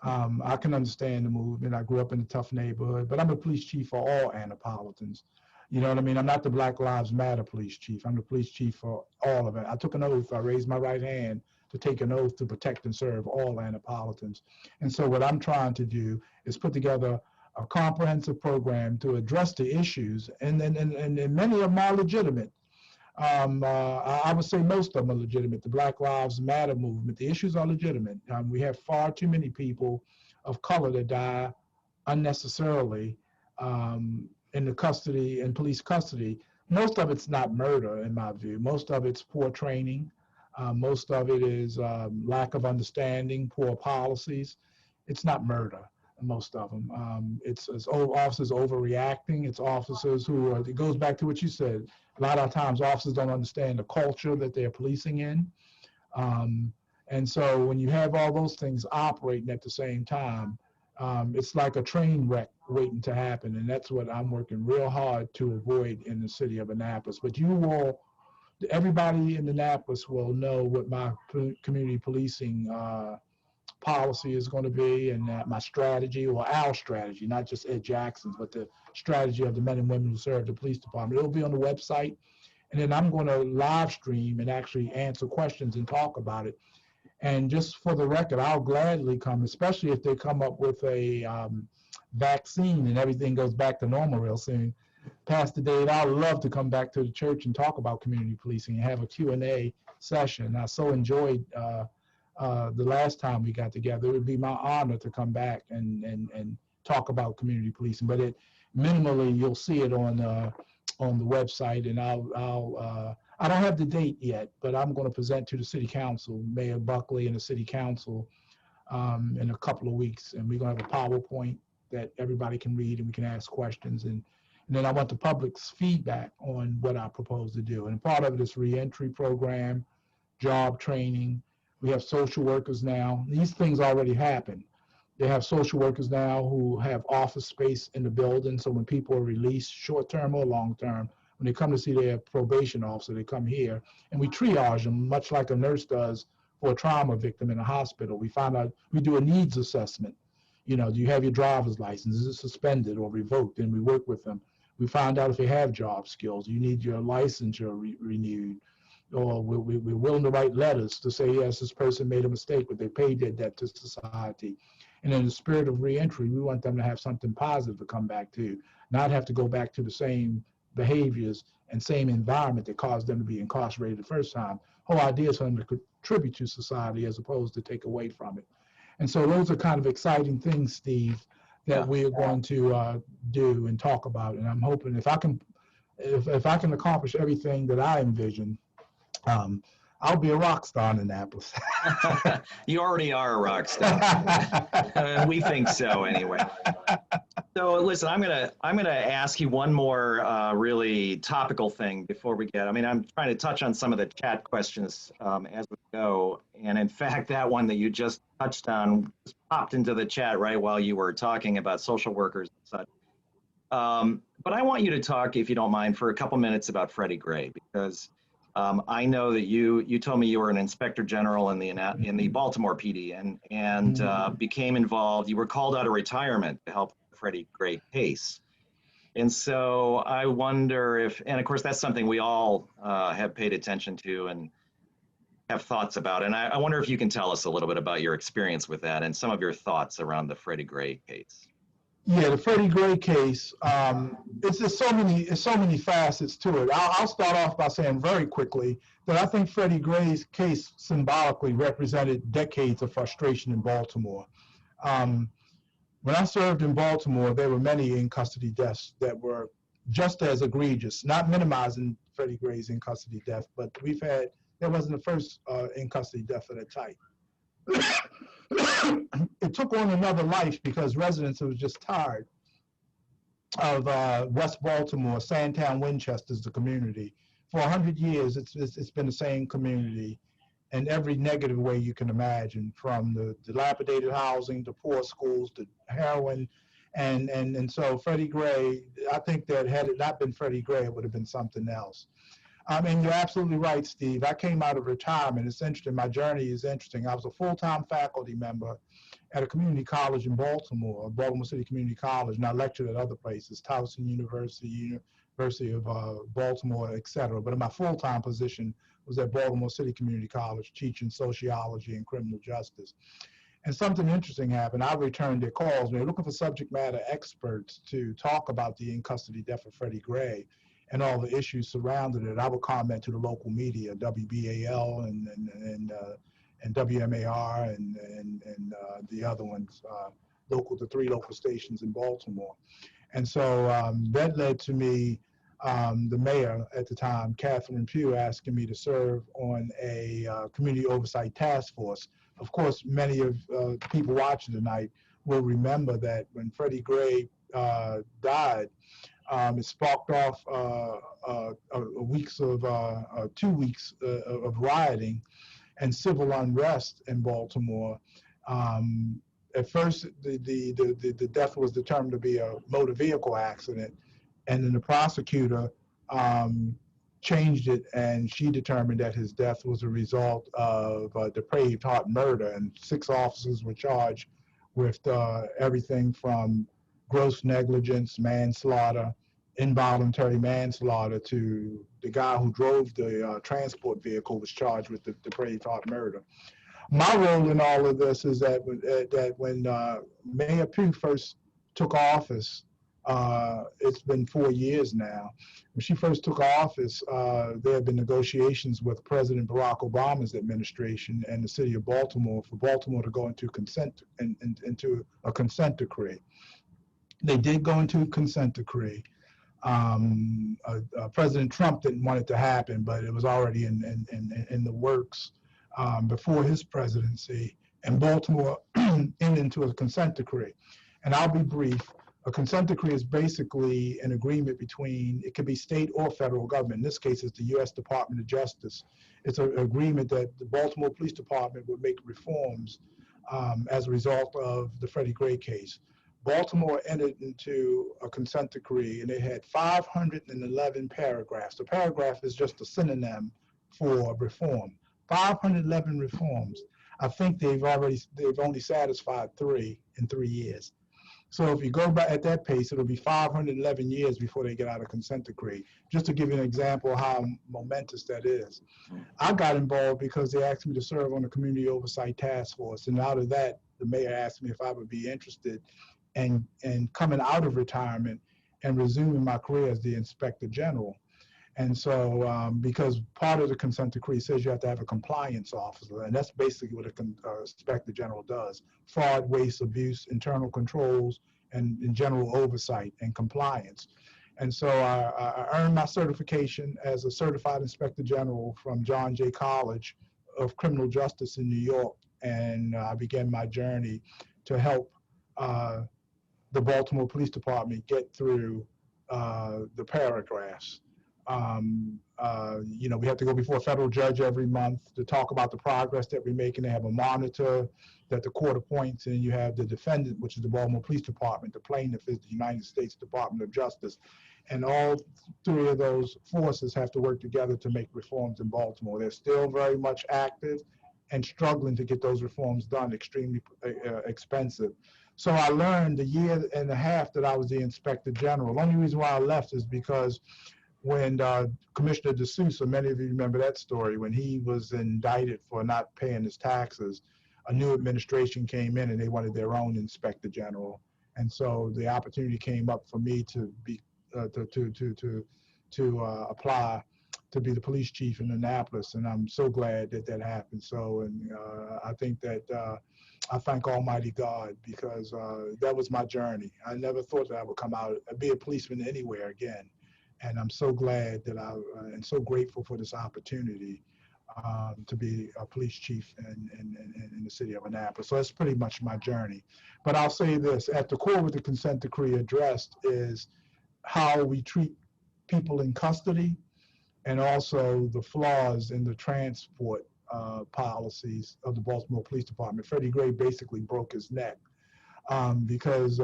I can understand the movement. I grew up in a tough neighborhood, but I'm a police chief for all Annapolitans. You know what I mean? I'm not the Black Lives Matter police chief. I'm the police chief for all of it. I took an oath. I raised my right hand to take an oath to protect and serve all Annapolitans. And so what I'm trying to do is put together a comprehensive program to address the issues, and many of them are legitimate. I would say most of them are legitimate. The Black Lives Matter movement, the issues are legitimate. We have far too many people of color that die unnecessarily in the custody, in police custody. Most of it's not murder, in my view. Most of it's poor training. Most of it is lack of understanding, poor policies. It's not murder, most of them. It's officers overreacting. It's officers who are, it goes back to what you said. A lot of times officers don't understand the culture that they're policing in. And so when you have all those things operating at the same time, it's like a train wreck waiting to happen. And that's what I'm working real hard to avoid in the city of Annapolis. But you all, everybody in Annapolis will know what my community policing policy is going to be, and my strategy, or our strategy, not just Ed Jackson's, but the strategy of the men and women who serve the police department. It'll be on the website, and then I'm going to live stream and actually answer questions and talk about it. And just for the record, I'll gladly come, especially if they come up with a vaccine and everything goes back to normal real soon. Pastor Dave, I'd love to come back to the church and talk about community policing and have a Q&A session. I so enjoyed the last time we got together. It would be my honor to come back and talk about community policing. But minimally, you'll see it on the website, and I don't have the date yet, but I'm going to present to the city council, Mayor Buckley and the city council, in a couple of weeks, and we're going to have a PowerPoint that everybody can read and we can ask questions, and then I want the public's feedback on what I propose to do. And part of it is reentry program, job training. We have social workers now. These things already happen. They have social workers now who have office space in the building. So when people are released, short-term or long-term, when they come to see their probation officer, they come here and we triage them much like a nurse does for a trauma victim in a hospital. We find out, we do a needs assessment. You know, do you have your driver's license? Is it suspended or revoked? And we work with them. We find out if they have job skills. You need your licensure renewed. Or we're willing to write letters to say, yes, this person made a mistake, but they paid their debt to society. And in the spirit of reentry, we want them to have something positive to come back to, not have to go back to the same behaviors and same environment that caused them to be incarcerated the first time. Whole idea is for them to contribute to society as opposed to take away from it. And so those are kind of exciting things, Steve. that Yeah. we are going to do and talk about. And I'm hoping if I can accomplish everything that I envision, I'll be a rock star in Annapolis. You already are a rock star. We think so anyway. So listen, I'm gonna ask you one more really topical thing before we get. I mean, I'm trying to touch on some of the chat questions as we go, and in fact, that one that you just touched on just popped into the chat right while you were talking about social workers and such. But I want you to talk, if you don't mind, for a couple minutes about Freddie Gray, because I know that you told me you were an inspector general in the Baltimore PD and became involved. You were called out of retirement to help the Freddie Gray case. And so I wonder if, and of course that's something we all have paid attention to and have thoughts about. And I wonder if you can tell us a little bit about your experience with that and some of your thoughts around the Freddie Gray case. Yeah, the Freddie Gray case. It's just so many facets to it. I'll start off by saying very quickly that I think Freddie Gray's case symbolically represented decades of frustration in Baltimore. When I served in Baltimore, there were many in custody deaths that were just as egregious. Not minimizing Freddie Gray's in custody death, but that wasn't the first in custody death of that type. It took on another life because residents were just tired of West Baltimore, Sandtown, Winchester's the community. For 100 years, it's been the same community in every negative way you can imagine, from the dilapidated housing to poor schools to heroin. And so Freddie Gray, I think that had it not been Freddie Gray, it would have been something else. And you're absolutely right, Steve. I came out of retirement. It's interesting. My journey is interesting. I was a full-time faculty member at a community college in Baltimore, Baltimore City Community College, and I lectured at other places, Towson University, University of Baltimore, et cetera. But in my full-time position was at Baltimore City Community College, teaching sociology and criminal justice. And something interesting happened. I returned their calls. They were looking for subject matter experts to talk about the in-custody death of Freddie Gray and all the issues surrounding it. I would comment to the local media, WBAL and WMAR and the other ones, the 3 local stations in Baltimore. And so that led to me, the mayor at the time, Catherine Pugh, asking me to serve on a community oversight task force. Of course, many of people watching tonight will remember that when Freddie Gray died, it sparked off 2 weeks of rioting and civil unrest in Baltimore. At first, the death was determined to be a motor vehicle accident, and then the prosecutor changed it, and she determined that his death was a result of depraved heart murder, and 6 officers were charged with everything from gross negligence, manslaughter, involuntary manslaughter, to the guy who drove the transport vehicle was charged with the depraved heart murder. My role in all of this is that when Mayor Pugh first took office, it's been 4 years now. When she first took office, there had been negotiations with President Barack Obama's administration and the city of Baltimore for Baltimore to go into a consent decree. They did go into a consent decree. President Trump didn't want it to happen, but it was already in the works before his presidency, and Baltimore entered into a consent decree. And I'll be brief. A consent decree is basically an agreement between, it could be state or federal government. In this case, it's the U.S. Department of Justice. It's an agreement that the Baltimore Police Department would make reforms as a result of the Freddie Gray case. Baltimore entered into a consent decree, and it had 511 paragraphs. A paragraph is just a synonym for reform. 511 reforms. I think they've only satisfied 3 in 3 years. So if you go by at that pace, it'll be 511 years before they get out of consent decree. Just to give you an example of how momentous that is. I got involved because they asked me to serve on the community oversight task force, and out of that, the mayor asked me if I would be interested in coming out of retirement and resuming my career as the inspector general. And so, because part of the consent decree says you have to have a compliance officer, and that's basically what an inspector general does: fraud, waste, abuse, internal controls, and in general oversight and compliance. And so I earned my certification as a certified inspector general from John Jay College of Criminal Justice in New York. And I began my journey to help the Baltimore Police Department get through the paragraphs. You know, we have to go before a federal judge every month to talk about the progress that we're making. They have a monitor that the court appoints, and you have the defendant, which is the Baltimore Police Department. The plaintiff is the United States Department of Justice. And all three of those forces have to work together to make reforms in Baltimore. They're still very much active and struggling to get those reforms done, extremely expensive. So I learned the year and a half that I was the inspector general. The only reason why I left is because when Commissioner D'Souza, many of you remember that story, when he was indicted for not paying his taxes, a new administration came in and they wanted their own inspector general. And so the opportunity came up for me to be apply to be the police chief in Annapolis, and I'm so glad that that happened. So, and I think that I thank Almighty God, because that was my journey. I never thought that I would come out and be a policeman anywhere again, and I'm so glad that and so grateful for this opportunity to be a police chief in the city of Annapolis. So that's pretty much my journey. But I'll say this: at the core of the consent decree addressed is how we treat people in custody, and also the flaws in the transport policies of the Baltimore Police Department. Freddie Gray basically broke his neck because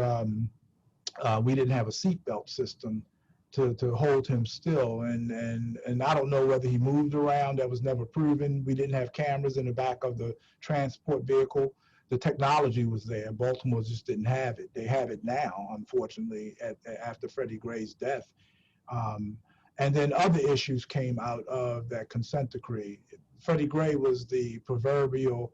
we didn't have a seatbelt system to hold him still. And I don't know whether he moved around. That was never proven. We didn't have cameras in the back of the transport vehicle. The technology was there. Baltimore just didn't have it. They have it now, unfortunately, after Freddie Gray's death. And then other issues came out of that consent decree. Freddie Gray was the proverbial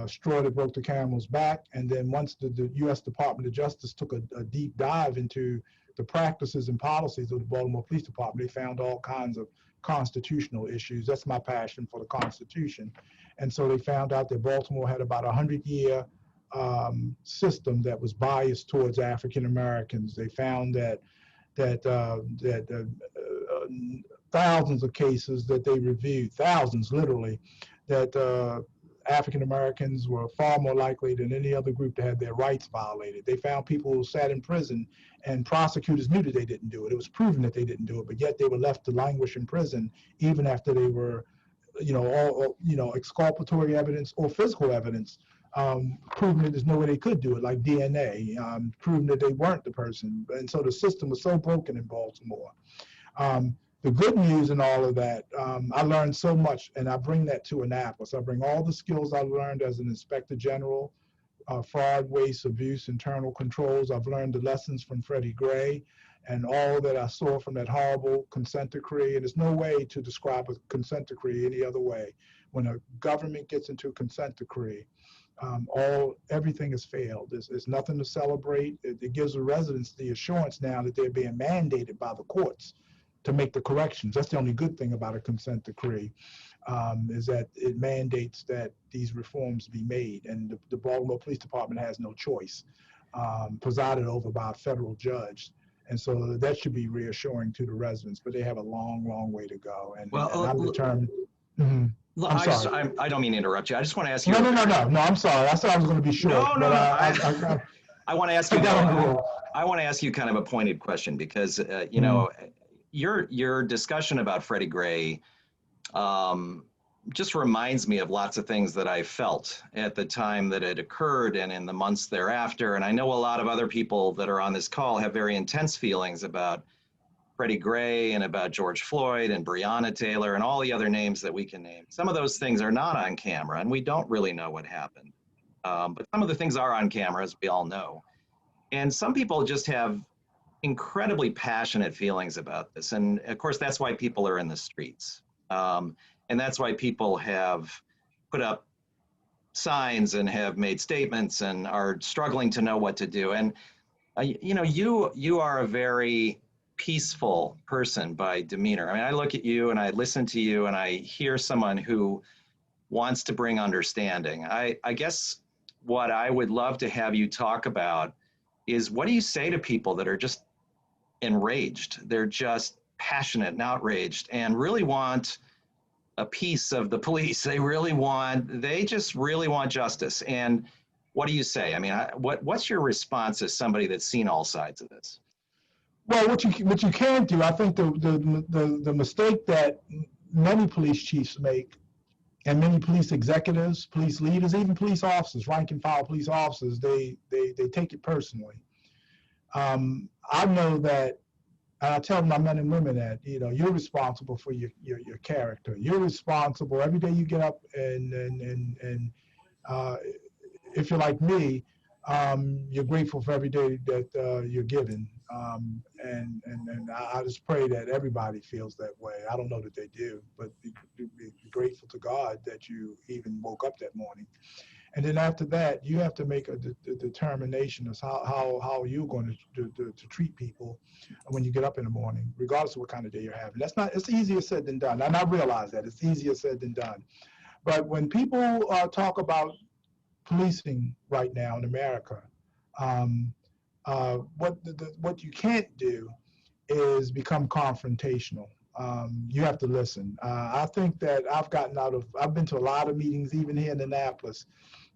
straw that broke the camel's back. And then once the U.S. Department of Justice took a deep dive into the practices and policies of the Baltimore Police Department, they found all kinds of constitutional issues. That's my passion for the Constitution. And so they found out that Baltimore had about 100-year system that was biased towards African Americans. They found that thousands of cases that they reviewed, thousands literally, that African Americans were far more likely than any other group to have their rights violated. They found people who sat in prison and prosecutors knew that they didn't do it. It was proven that they didn't do it, but yet they were left to languish in prison even after they were, exculpatory evidence or physical evidence proving that there's no way they could do it, like DNA, proving that they weren't the person. And so the system was so broken in Baltimore. The good news in all of that, I learned so much, and I bring that to Annapolis. I bring all the skills I learned as an inspector general, fraud, waste, abuse, internal controls. I've learned the lessons from Freddie Gray and all that I saw from that horrible consent decree. And there's no way to describe a consent decree any other way. When a government gets into a consent decree, everything has failed. There's nothing to celebrate. It gives the residents the assurance now that they're being mandated by the courts to make the corrections. That's the only good thing about a consent decree, is that it mandates that these reforms be made. And the Baltimore Police Department has no choice, presided over by a federal judge. And so that should be reassuring to the residents, but they have a long, long way to go. And I'm determined. I'm sorry. I don't mean to interrupt you. I just want to ask you. No, I'm sorry. I said I was going to be short. I want to ask you. I want to ask you kind of a pointed question, because your discussion about Freddie Gray just reminds me of lots of things that I felt at the time that it occurred and in the months thereafter. And I know a lot of other people that are on this call have very intense feelings about Freddie Gray and about George Floyd and Breonna Taylor and all the other names that we can name. Some of those things are not on camera, and we don't really know what happened. But some of the things are on camera, as we all know. And some people just have incredibly passionate feelings about this. And of course, that's why people are in the streets. And that's why people have put up signs and have made statements and are struggling to know what to do. And, you are a very peaceful person by demeanor. I mean, I look at you and I listen to you and I hear someone who wants to bring understanding. I guess what I would love to have you talk about is what do you say to people that are just enraged? They're just passionate and outraged and really want a piece of the police. They just really want justice. And what do you say? I mean, what's your response as somebody that's seen all sides of this? Well, what you can do, I think the mistake that many police chiefs make, and many police executives, police leaders, even police officers, rank and file police officers, they take it personally. I know that, and I tell my men and women that, you know, you're responsible for your character. You're responsible every day you get up and if you're like me, you're grateful for every day that you're given. And I just pray that everybody feels that way. I don't know that they do, but be grateful to God that you even woke up that morning. And then after that, you have to make a determination as how you're going to treat people when you get up in the morning, regardless of what kind of day you're having. It's easier said than done. And I realize that it's easier said than done. But when people talk about policing right now in America, what you can't do is become confrontational. You have to listen. I think that I've been to a lot of meetings, even here in Annapolis,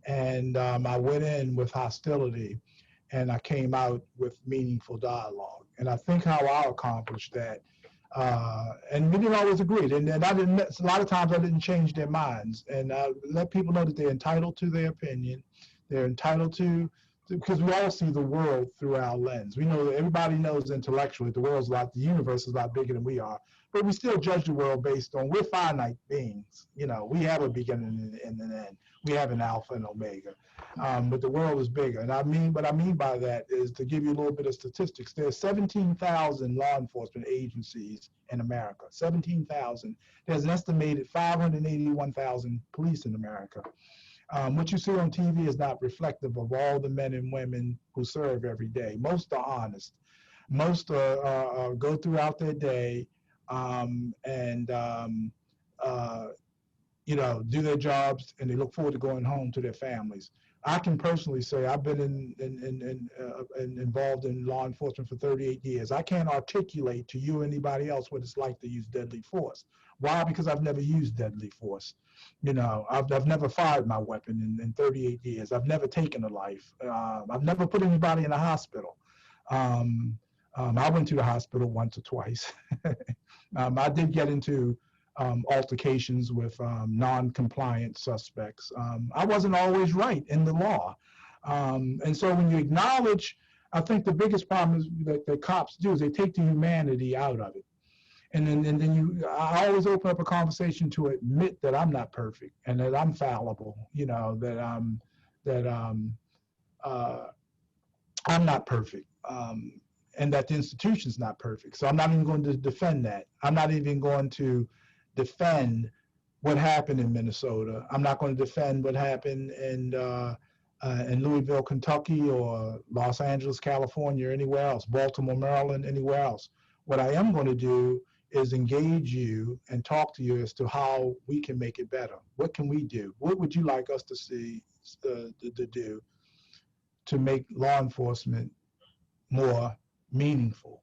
and I went in with hostility and I came out with meaningful dialogue. And I think how I accomplished that, and we didn't always agree. And a lot of times I didn't change their minds. And I let people know that they're entitled to their opinion. They're entitled to, because we all see the world through our lens. We know that everybody knows intellectually the universe is a lot bigger than we are, but we still judge the world based on, we're finite beings. You know, we have a beginning and an end. We have an alpha and omega, but the world is bigger. And what I mean by that is, to give you a little bit of statistics, there's 17,000 law enforcement agencies in America, 17,000. There's an estimated 581,000 police in America. What you see on TV is not reflective of all the men and women who serve every day. Most are honest. Most go throughout their day do their jobs, and they look forward to going home to their families. I can personally say I've been involved in law enforcement for 38 years. I can't articulate to you or anybody else what it's like to use deadly force. Why? Because I've never used deadly force. You know, I've never fired my weapon in 38 years. I've never taken a life. I've never put anybody in a hospital. I went to the hospital once or twice. I did get into altercations with non-compliant suspects. I wasn't always right in the law. And so when you acknowledge, I think the biggest problem is that the cops do is they take the humanity out of it. And then I always open up a conversation to admit that I'm not perfect and that I'm fallible, you know, that I'm not perfect. And that the institution's not perfect. So I'm not even going to defend that. I'm not even going to defend what happened in Minnesota. I'm not going to defend what happened in Louisville, Kentucky, or Los Angeles, California, or anywhere else, Baltimore, Maryland, anywhere else. What I am going to do is engage you and talk to you as to how we can make it better. What can we do? What would you like us to see to do to make law enforcement more meaningful?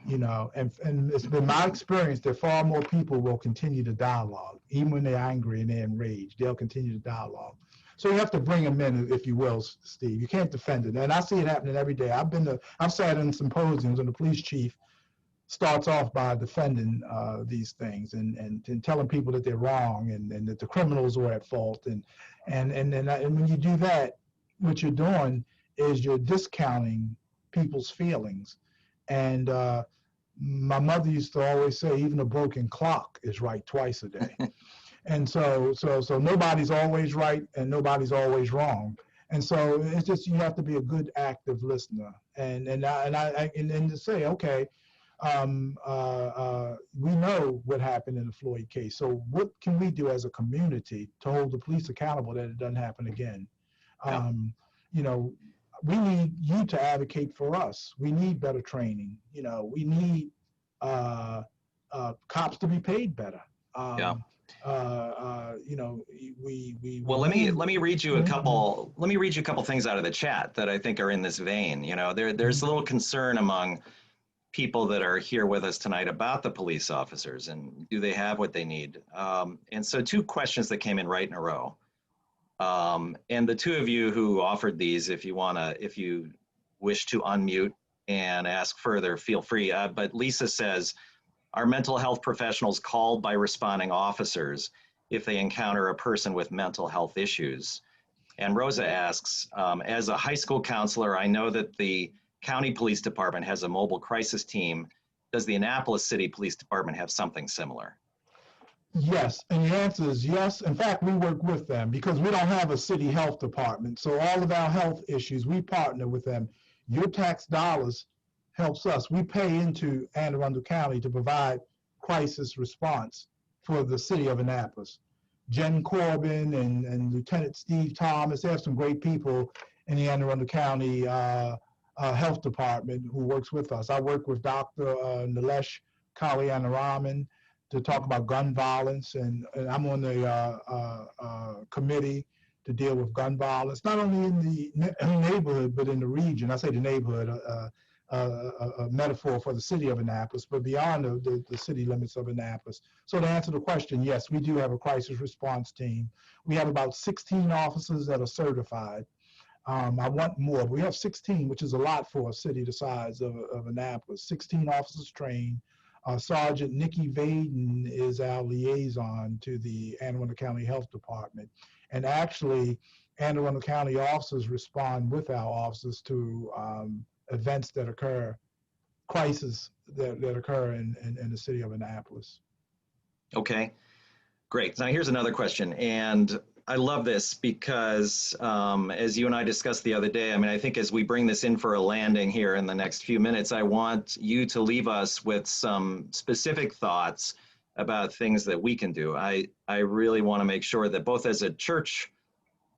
You know, and it's been my experience that far more people will continue to dialogue, even when they're angry and they're enraged. They'll continue to dialogue. So you have to bring them in, if you will, Steve. You can't defend it, and I see it happening every day. I've sat in symposiums, and the police chief starts off by defending these things and telling people that they're wrong and that the criminals were at fault. And when you do that, what you're doing is you're discounting people's feelings. And my mother used to always say, even a broken clock is right twice a day. And so nobody's always right and nobody's always wrong. And so it's just, you have to be a good active listener and to say, okay, we know what happened in the Floyd case. So what can we do as a community to hold the police accountable that it doesn't happen again? Yeah. You know, we need you to advocate for us. We need better training. You know, we need cops to be paid better. You know, we Well, let me read you a Mhm. couple. Let me read you a couple things out of the chat that I think are in this vein. You know, there's a little concern among people that are here with us tonight about the police officers and do they have what they need. And so, two questions that came in right in a row. And the two of you who offered these, if you wish to unmute and ask further, feel free. But Lisa says, are mental health professionals called by responding officers if they encounter a person with mental health issues? And Rosa asks, as a high school counselor, I know that the county police department has a mobile crisis team. Does the Annapolis City Police Department have something similar? Yes, and the answer is yes. In fact, we work with them because we don't have a city health department. So all of our health issues, we partner with them. Your tax dollars helps us. We pay into Anne Arundel County to provide crisis response for the city of Annapolis. Jen Corbin and Lieutenant Steve Thomas, they have some great people in the Anne Arundel County Health Department who works with us. I work with Dr. Nilesh Kalyanaraman to talk about gun violence, and I'm on the committee to deal with gun violence, not only in the neighborhood, but in the region. I say the neighborhood, a metaphor for the city of Annapolis, but beyond the city limits of Annapolis. So to answer the question, yes, we do have a crisis response team. We have about 16 officers that are certified. I want more, but we have 16, which is a lot for a city the size of Annapolis. 16 officers trained. Sergeant Nikki Vaden is our liaison to the Anne Arundel County Health Department. And actually, Anne Arundel County officers respond with our officers to events that occur, crises that occur in the city of Annapolis. Okay, great. Now here's another question. And I love this because as you and I discussed the other day, I mean, I think as we bring this in for a landing here in the next few minutes, I want you to leave us with some specific thoughts about things that we can do. I really want to make sure that both as a church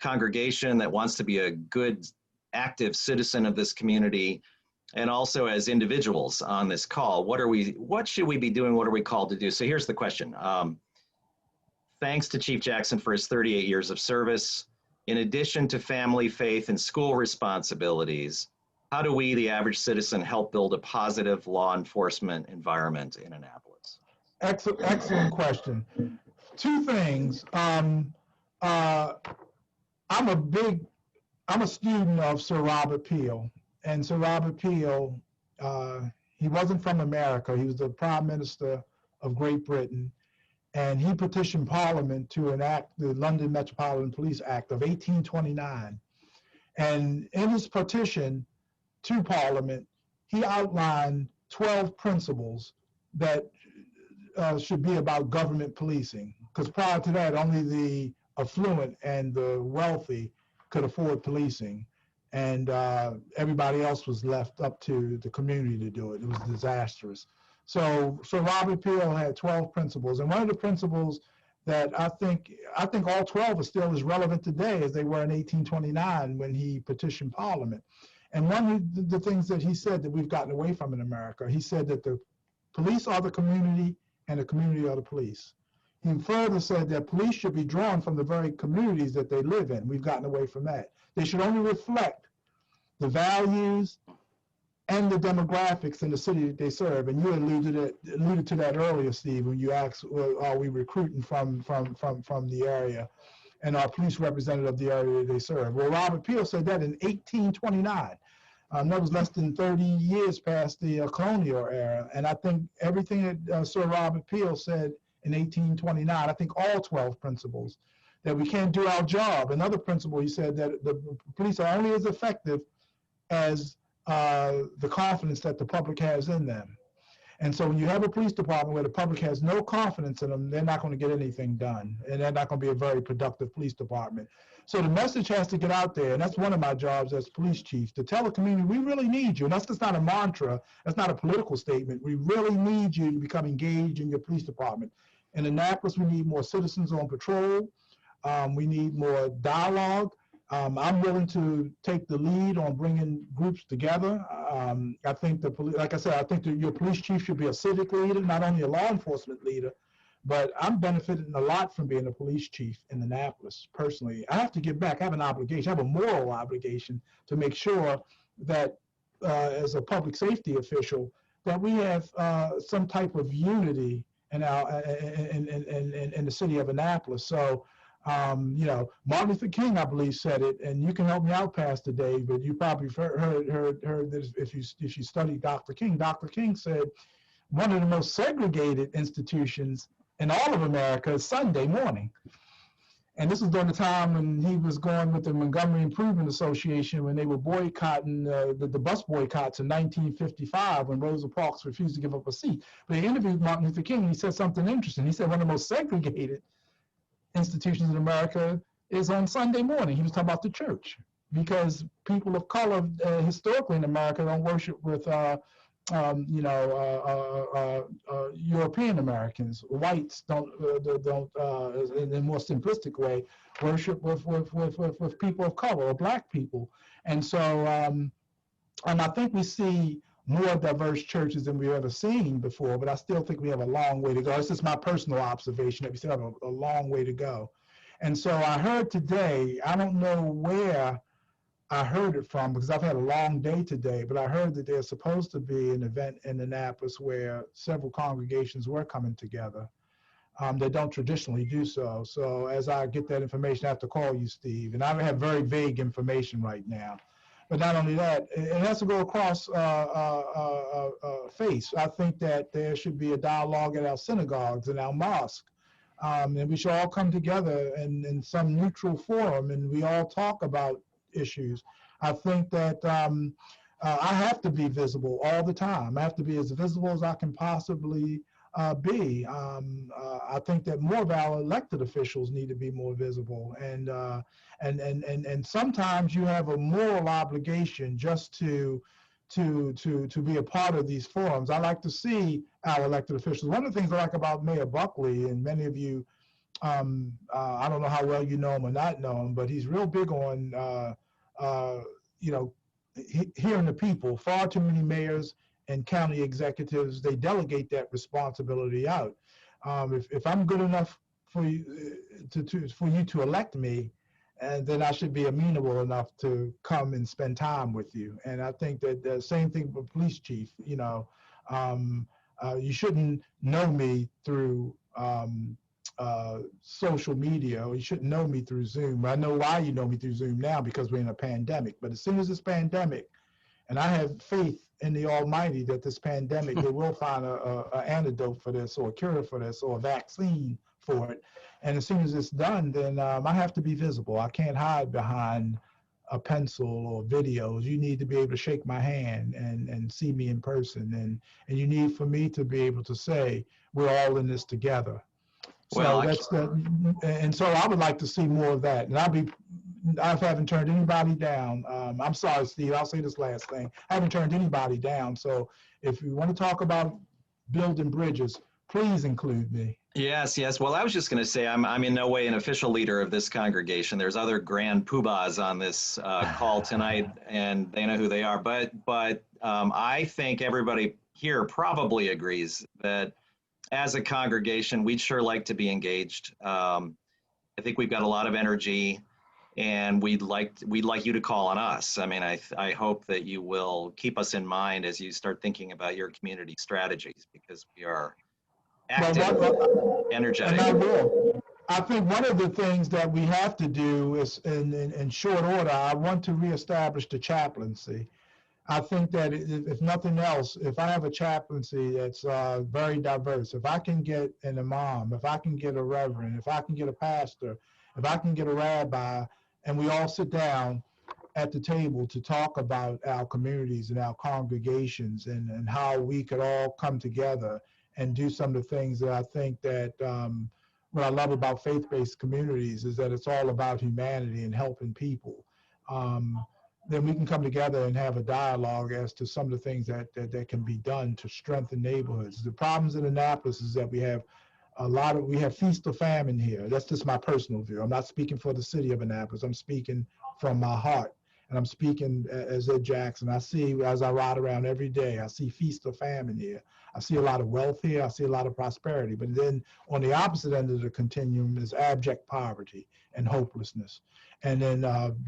congregation that wants to be a good, active citizen of this community, and also as individuals on this call, what should we be doing? What are we called to do? So here's the question. Thanks to Chief Jackson for his 38 years of service. In addition to family, faith, and school responsibilities, how do we, the average citizen, help build a positive law enforcement environment in Annapolis? Excellent question. Two things. I'm a student of Sir Robert Peel, and Sir Robert Peel, he wasn't from America. He was the Prime Minister of Great Britain. And he petitioned Parliament to enact the London Metropolitan Police Act of 1829. And in his petition to Parliament, he outlined 12 principles that should be about government policing. Because prior to that, only the affluent and the wealthy could afford policing. And everybody else was left up to the community to do it. It was disastrous. So Robert Peel had 12 principles, and one of the principles that I think all 12 are still as relevant today as they were in 1829 when he petitioned Parliament. And one of the things that he said that we've gotten away from in America, he said that the police are the community and the community are the police. He further said that police should be drawn from the very communities that they live in. We've gotten away from that. They should only reflect the values and the demographics in the city that they serve. And you alluded to that earlier, Steve, when you asked, well, are we recruiting from the area and our police representative of the area that they serve? Well, Robert Peel said that in 1829. That was less than 30 years past the colonial era. And I think everything that Sir Robert Peel said in 1829, I think all 12 principles, that we can't do our job. Another principle, he said that the police are only as effective as the confidence that the public has in them. And so when you have a police department where the public has no confidence in them, they're not going to get anything done. And they're not going to be a very productive police department. So the message has to get out there. And that's one of my jobs as police chief, to tell the community, we really need you. And that's just not a mantra. That's not a political statement. We really need you to become engaged in your police department. In Annapolis, we need more citizens on patrol. We need more dialogue. I'm willing to take the lead on bringing groups together. I think like I said, I think that your police chief should be a civic leader, not only a law enforcement leader, but I'm benefiting a lot from being a police chief in Annapolis personally. I have to give back. I have an obligation. I have a moral obligation to make sure that as a public safety official, that we have some type of unity in our in the city of Annapolis. So, you know, Martin Luther King, I believe, said it, and you can help me out, Pastor Dave. But you probably heard this if you study Dr. King. Dr. King said one of the most segregated institutions in all of America is Sunday morning. And this was during the time when he was going with the Montgomery Improvement Association when they were boycotting the bus boycotts in 1955 when Rosa Parks refused to give up a seat. But they interviewed Martin Luther King and he said something interesting. He said one of the most segregated institutions in America is on Sunday morning. He was talking about the church because people of color historically in America don't worship with European Americans. Whites don't in a more simplistic way, worship with people of color or black people. And so, and I think we see more diverse churches than we've ever seen before, but I still think we have a long way to go. It's just my personal observation that we still have a long way to go. And so I heard today, I don't know where I heard it from because I've had a long day today, but I heard that there's supposed to be an event in Annapolis where several congregations were coming together. They don't traditionally do so. So as I get that information, I have to call you, Steve. And I have very vague information right now. But not only that, it has to go across faith. I think that there should be a dialogue at our synagogues and our mosques. And we should all come together in some neutral forum and we all talk about issues. I think that I have to be visible all the time. I have to be as visible as I can possibly be. I think that more of our elected officials need to be more visible, and sometimes you have a moral obligation just to be a part of these forums. I like to see our elected officials. One of the things I like about Mayor Buckley, and many of you, I don't know how well you know him or not know him, but he's real big on hearing the people. Far too many mayors and county executives, they delegate that responsibility out. If I'm good enough for you to elect me, and then I should be amenable enough to come and spend time with you. And I think that the same thing for police chief. You shouldn't know me through social media, or you shouldn't know me through Zoom. I know why you know me through Zoom now, because we're in a pandemic. But as soon as this pandemic, and I have faith in the Almighty that this pandemic, they will find an antidote for this, or a cure for this, or a vaccine for it. And as soon as it's done, then I have to be visible. I can't hide behind a pencil or videos. You need to be able to shake my hand and see me in person. And you need for me to be able to say, we're all in this together. So and so I would like to see more of that. And I haven't turned anybody down. I'm sorry, Steve, I'll say this last thing. I haven't turned anybody down. So if you want to talk about building bridges, please include me. Yes. Well, I was just going to say I'm in no way an official leader of this congregation. There's other grand poobahs on this call tonight, and they know who they are. But I think everybody here probably agrees that as a congregation, we'd sure like to be engaged. I think we've got a lot of energy, and we'd like you to call on us. I mean, I hope that you will keep us in mind as you start thinking about your community strategies, because we are active, energetic. And I will. I think one of the things that we have to do is, in short order, I want to reestablish the chaplaincy. I think that if nothing else, if I have a chaplaincy that's very diverse, if I can get an imam, if I can get a reverend, if I can get a pastor, if I can get a rabbi, and we all sit down at the table to talk about our communities and our congregations and how we could all come together and do some of the things that I think that what I love about faith-based communities is that it's all about humanity and helping people. Then we can come together and have a dialogue as to some of the things that can be done to strengthen neighborhoods. The problems in Annapolis is that we have feast or famine here. That's just my personal view. I'm not speaking for the city of Annapolis. I'm speaking from my heart. and I'm speaking as Ed Jackson. I see, as I ride around every day, I see feast or famine here. I see a lot of wealth here. I see a lot of prosperity. But then on the opposite end of the continuum is abject poverty and hopelessness. And then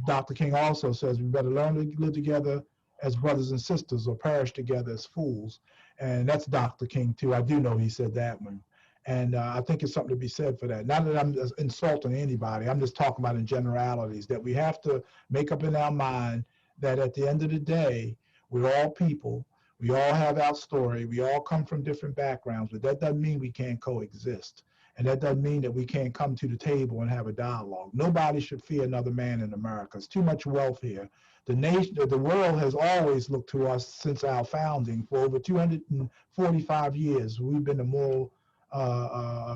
Dr. King also says we better learn to live together as brothers and sisters or perish together as fools. And that's Dr. King too. I do know he said that one. And I think it's something to be said for that. Not that I'm insulting anybody. I'm just talking about in generalities, that we have to make up in our mind that at the end of the day, we're all people. We all have our story. We all come from different backgrounds, but that doesn't mean we can't coexist. And that doesn't mean that we can't come to the table and have a dialogue. Nobody should fear another man in America. It's too much wealth here. The nation, the world has always looked to us since our founding. For over 245 years, we've been the moral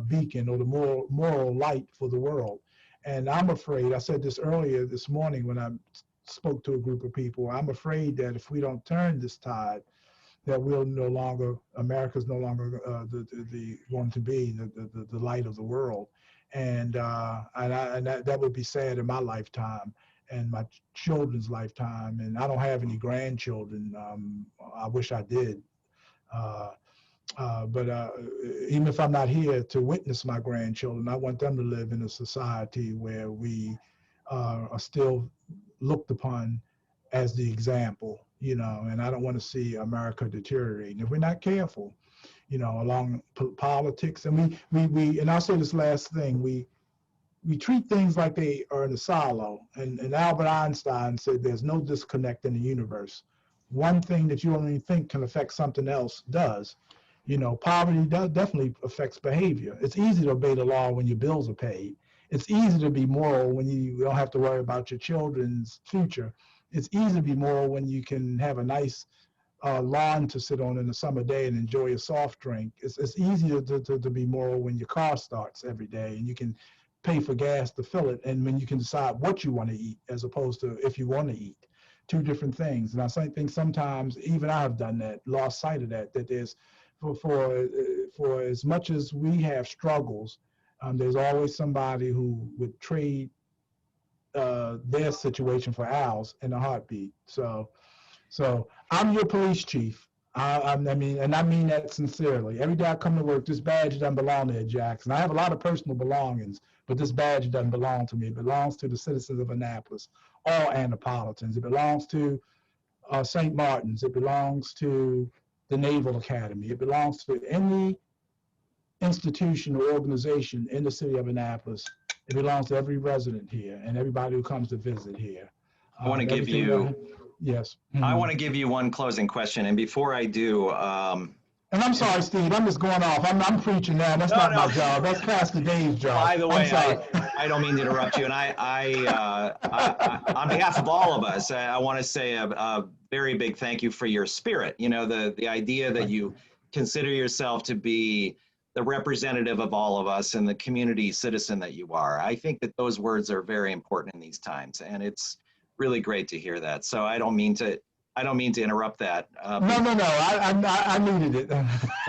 beacon or the moral light for the world. And I'm afraid, I said this earlier this morning when I spoke to a group of people, I'm afraid that if we don't turn this tide, that we'll no longer, America's no longer going to be the light of the world. And that would be sad in my lifetime and my children's lifetime. And I don't have any grandchildren. I wish I did. But even if I'm not here to witness my grandchildren, I want them to live in a society where we are still looked upon as the example, you know, and I don't want to see America deteriorating if we're not careful, you know, along politics. And we and I'll say this last thing, we treat things like they are in a silo. And Albert Einstein said there's no disconnect in the universe. One thing that you don't even think can affect something else does. You know, poverty definitely affects behavior. It's easy to obey the law when your bills are paid. It's easy to be moral when you don't have to worry about your children's future. It's easy to be moral when you can have a nice lawn to sit on in a summer day and enjoy a soft drink. It's easy to be moral when your car starts every day and you can pay for gas to fill it, and when you can decide what you want to eat as opposed to if you want to eat. Two different things. And I think sometimes even I have done that, lost sight of that there's for as much as we have struggles, there's always somebody who would trade their situation for ours in a heartbeat. So I'm your police chief. I mean, and I mean that sincerely. Every day I come to work, this badge doesn't belong to Ed Jackson. I have a lot of personal belongings, but this badge doesn't belong to me. It belongs to the citizens of Annapolis, all Annapolitans. It belongs to St. Martin's. It belongs to the Naval Academy. It belongs to any institution or organization in the city of Annapolis. It belongs to every resident here and everybody who comes to visit here. I want to give you, yes. I want to give you one closing question. And before I do, and I'm sorry, Steve, I'm just going off. I'm preaching now. That's not my job. That's Pastor Dave's job. By the way, I don't mean to interrupt you. And I on behalf of all of us, I want to say a very big thank you for your spirit. You know, the idea that you consider yourself to be the representative of all of us and the community citizen that you are. I think that those words are very important in these times, and it's really great to hear that. So I don't mean to interrupt that. No. I needed it.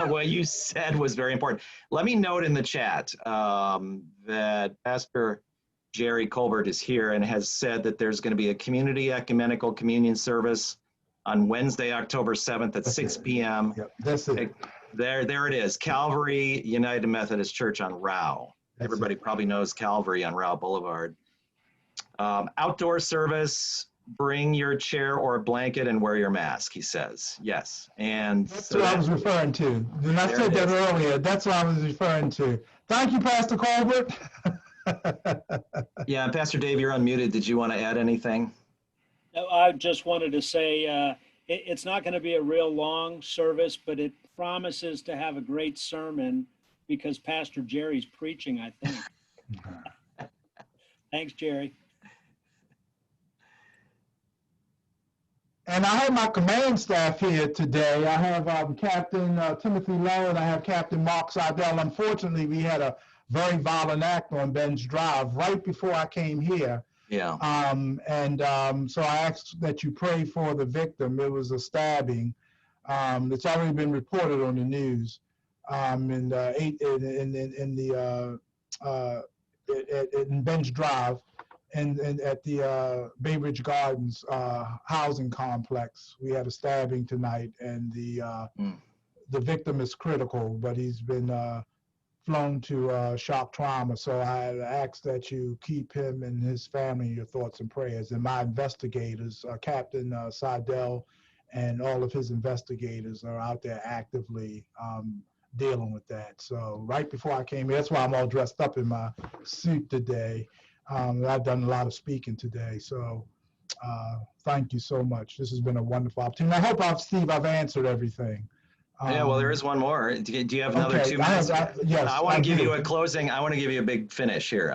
What you said was very important. Let me note in the chat that Pastor Jerry Colbert is here and has said that there's going to be a community ecumenical communion service on Wednesday, October 7th at 6 p.m. Yep, that's it. There it is. Calvary United Methodist Church on Rao. Everybody probably knows Calvary on Rao Boulevard. Outdoor service. Bring your chair or blanket and wear your mask, he says. Yes. And that's what I was referring to. And I said that earlier. That's what I was referring to. Thank you, Pastor Colbert. Yeah, Pastor Dave, you're unmuted. Did you want to add anything? No, I just wanted to say it's not going to be a real long service, but it promises to have a great sermon because Pastor Jerry's preaching, I think. Thanks, Jerry. And I have my command staff here today. I have Captain Timothy Lowe and I have Captain Mark Seidel. Unfortunately, we had a very violent act on Ben's Drive right before I came here. Yeah. So I asked that you pray for the victim. It was a stabbing. It's already been reported on the news. In Ben's Drive. and at the Bay Ridge Gardens housing complex. We had a stabbing tonight, and the victim is critical, but he's been flown to shock trauma. So I ask that you keep him and his family in your thoughts and prayers. And my investigators, Captain Seidel and all of his investigators are out there actively dealing with that. So right before I came here, that's why I'm all dressed up in my suit today. I've done a lot of speaking today. So thank you so much. This has been a wonderful opportunity. I hope, Steve, I've answered everything. Yeah, well, there is one more. Do you have another 2 minutes? Yes, I want to give you a closing. I want to give you a big finish here.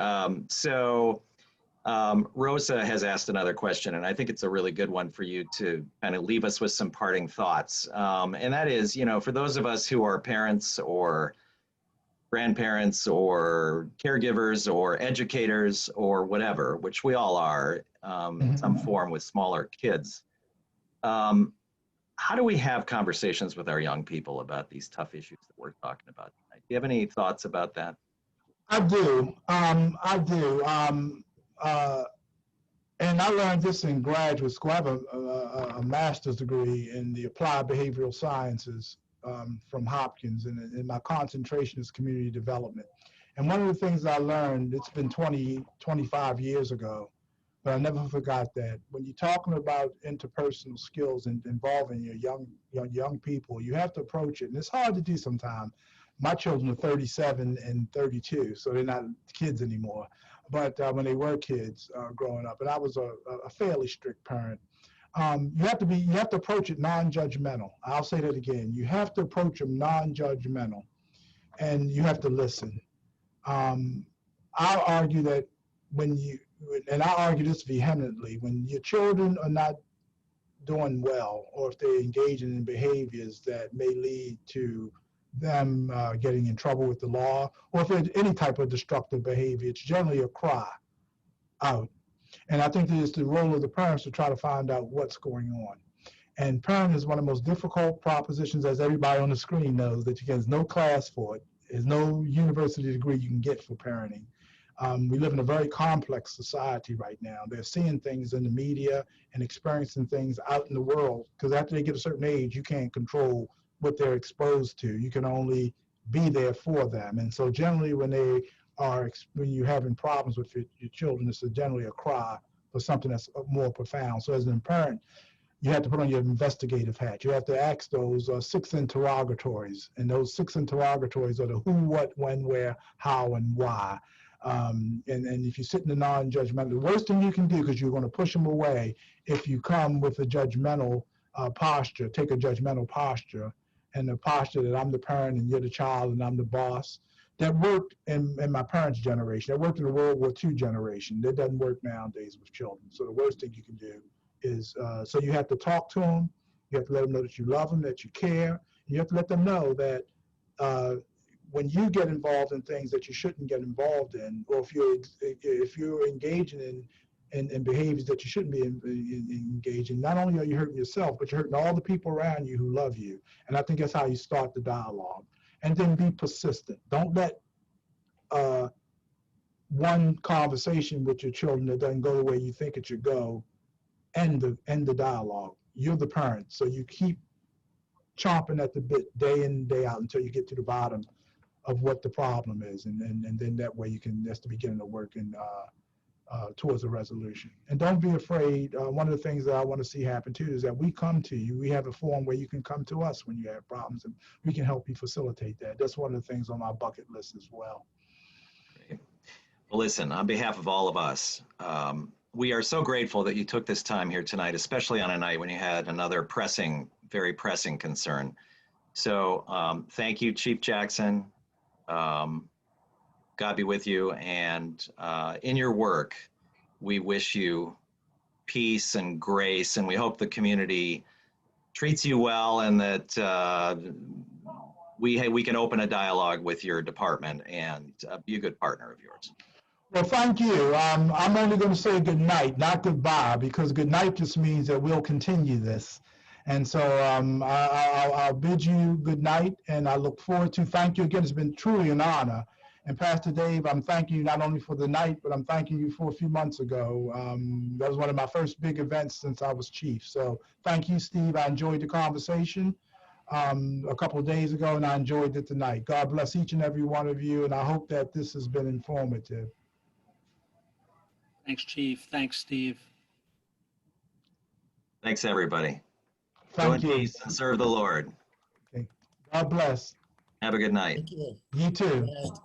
Rosa has asked another question, and I think it's a really good one for you to kind of leave us with some parting thoughts. And that is, for those of us who are parents or grandparents or caregivers or educators or whatever, which we all are in some form with smaller kids, how do we have conversations with our young people about these tough issues that we're talking about tonight? Do you have any thoughts about that? I do. I do. And I learned this in graduate school. I have a master's degree in the applied behavioral sciences from Hopkins, and my concentration is community development. And one of the things I learned, it's been 25 years ago, but I never forgot that when you're talking about interpersonal skills and involving your young people, you have to approach it. And it's hard to do sometimes. My children are 37 and 32, so they're not kids anymore. But when they were kids growing up, and I was a fairly strict parent, you have to approach it non-judgmental. I'll say that again. You have to approach them non-judgmental, and you have to listen. I'll argue that and I argue this vehemently, when your children are not doing well, or if they're engaging in behaviors that may lead to them getting in trouble with the law, or if there's any type of destructive behavior, it's generally a cry out. And I think that it's the role of the parents to try to find out what's going on. And parenting is one of the most difficult propositions, as everybody on the screen knows, that there's no class for it. There's no university degree you can get for parenting. We live in a very complex society right now. They're seeing things in the media and experiencing things out in the world, because after they get a certain age, you can't control what they're exposed to. You can only be there for them. And so generally when you're having problems with your children, it's generally a cry for something that's more profound. So as a parent, you have to put on your investigative hat. You have to ask those 6 interrogatories. And those 6 interrogatories are the who, what, when, where, how, and why. And if you sit in the non-judgmental, the worst thing you can do, because you're going to push them away, if you come with a judgmental posture, take a judgmental posture, and the posture that I'm the parent and you're the child and I'm the boss. That worked in my parents' generation. That worked in the World War II generation. That doesn't work nowadays with children. So the worst thing you can do is, so you have to talk to them. You have to let them know that you love them, that you care. And you have to let them know that when you get involved in things that you shouldn't get involved in, or if you're engaging in behaviors that you shouldn't be engaging, not only are you hurting yourself, but you're hurting all the people around you who love you. And I think that's how you start the dialogue. And then be persistent. Don't let one conversation with your children that doesn't go the way you think it should go end the dialogue. You're the parent, so you keep chomping at the bit day in, day out until you get to the bottom of what the problem is. And then that way that's the beginning of working towards a resolution. And don't be afraid. One of the things that I want to see happen too is that we come to you. We have a forum where you can come to us when you have problems, and we can help you facilitate that. That's one of the things on my bucket list as well. Great. Well, listen, on behalf of all of us, we are so grateful that you took this time here tonight, especially on a night when you had another very pressing concern. So thank you, Chief Jackson. God be with you, and in your work, we wish you peace and grace, and we hope the community treats you well, and that we can open a dialogue with your department and be a good partner of yours. Well, thank you. I'm only going to say good night, not goodbye, because good night just means that we'll continue this. And so I'll bid you good night, and I look forward to, thank you again. It's been truly an honor. And Pastor Dave, I'm thanking you not only for the night, but I'm thanking you for a few months ago. That was one of my first big events since I was chief. So thank you, Steve. I enjoyed the conversation a couple of days ago, and I enjoyed it tonight. God bless each and every one of you, and I hope that this has been informative. Thanks, Chief. Thanks, Steve. Thanks, everybody. Go Thank in you. peace and serve the Lord. Okay. God bless. Have a good night. Thank you. You too. Good night.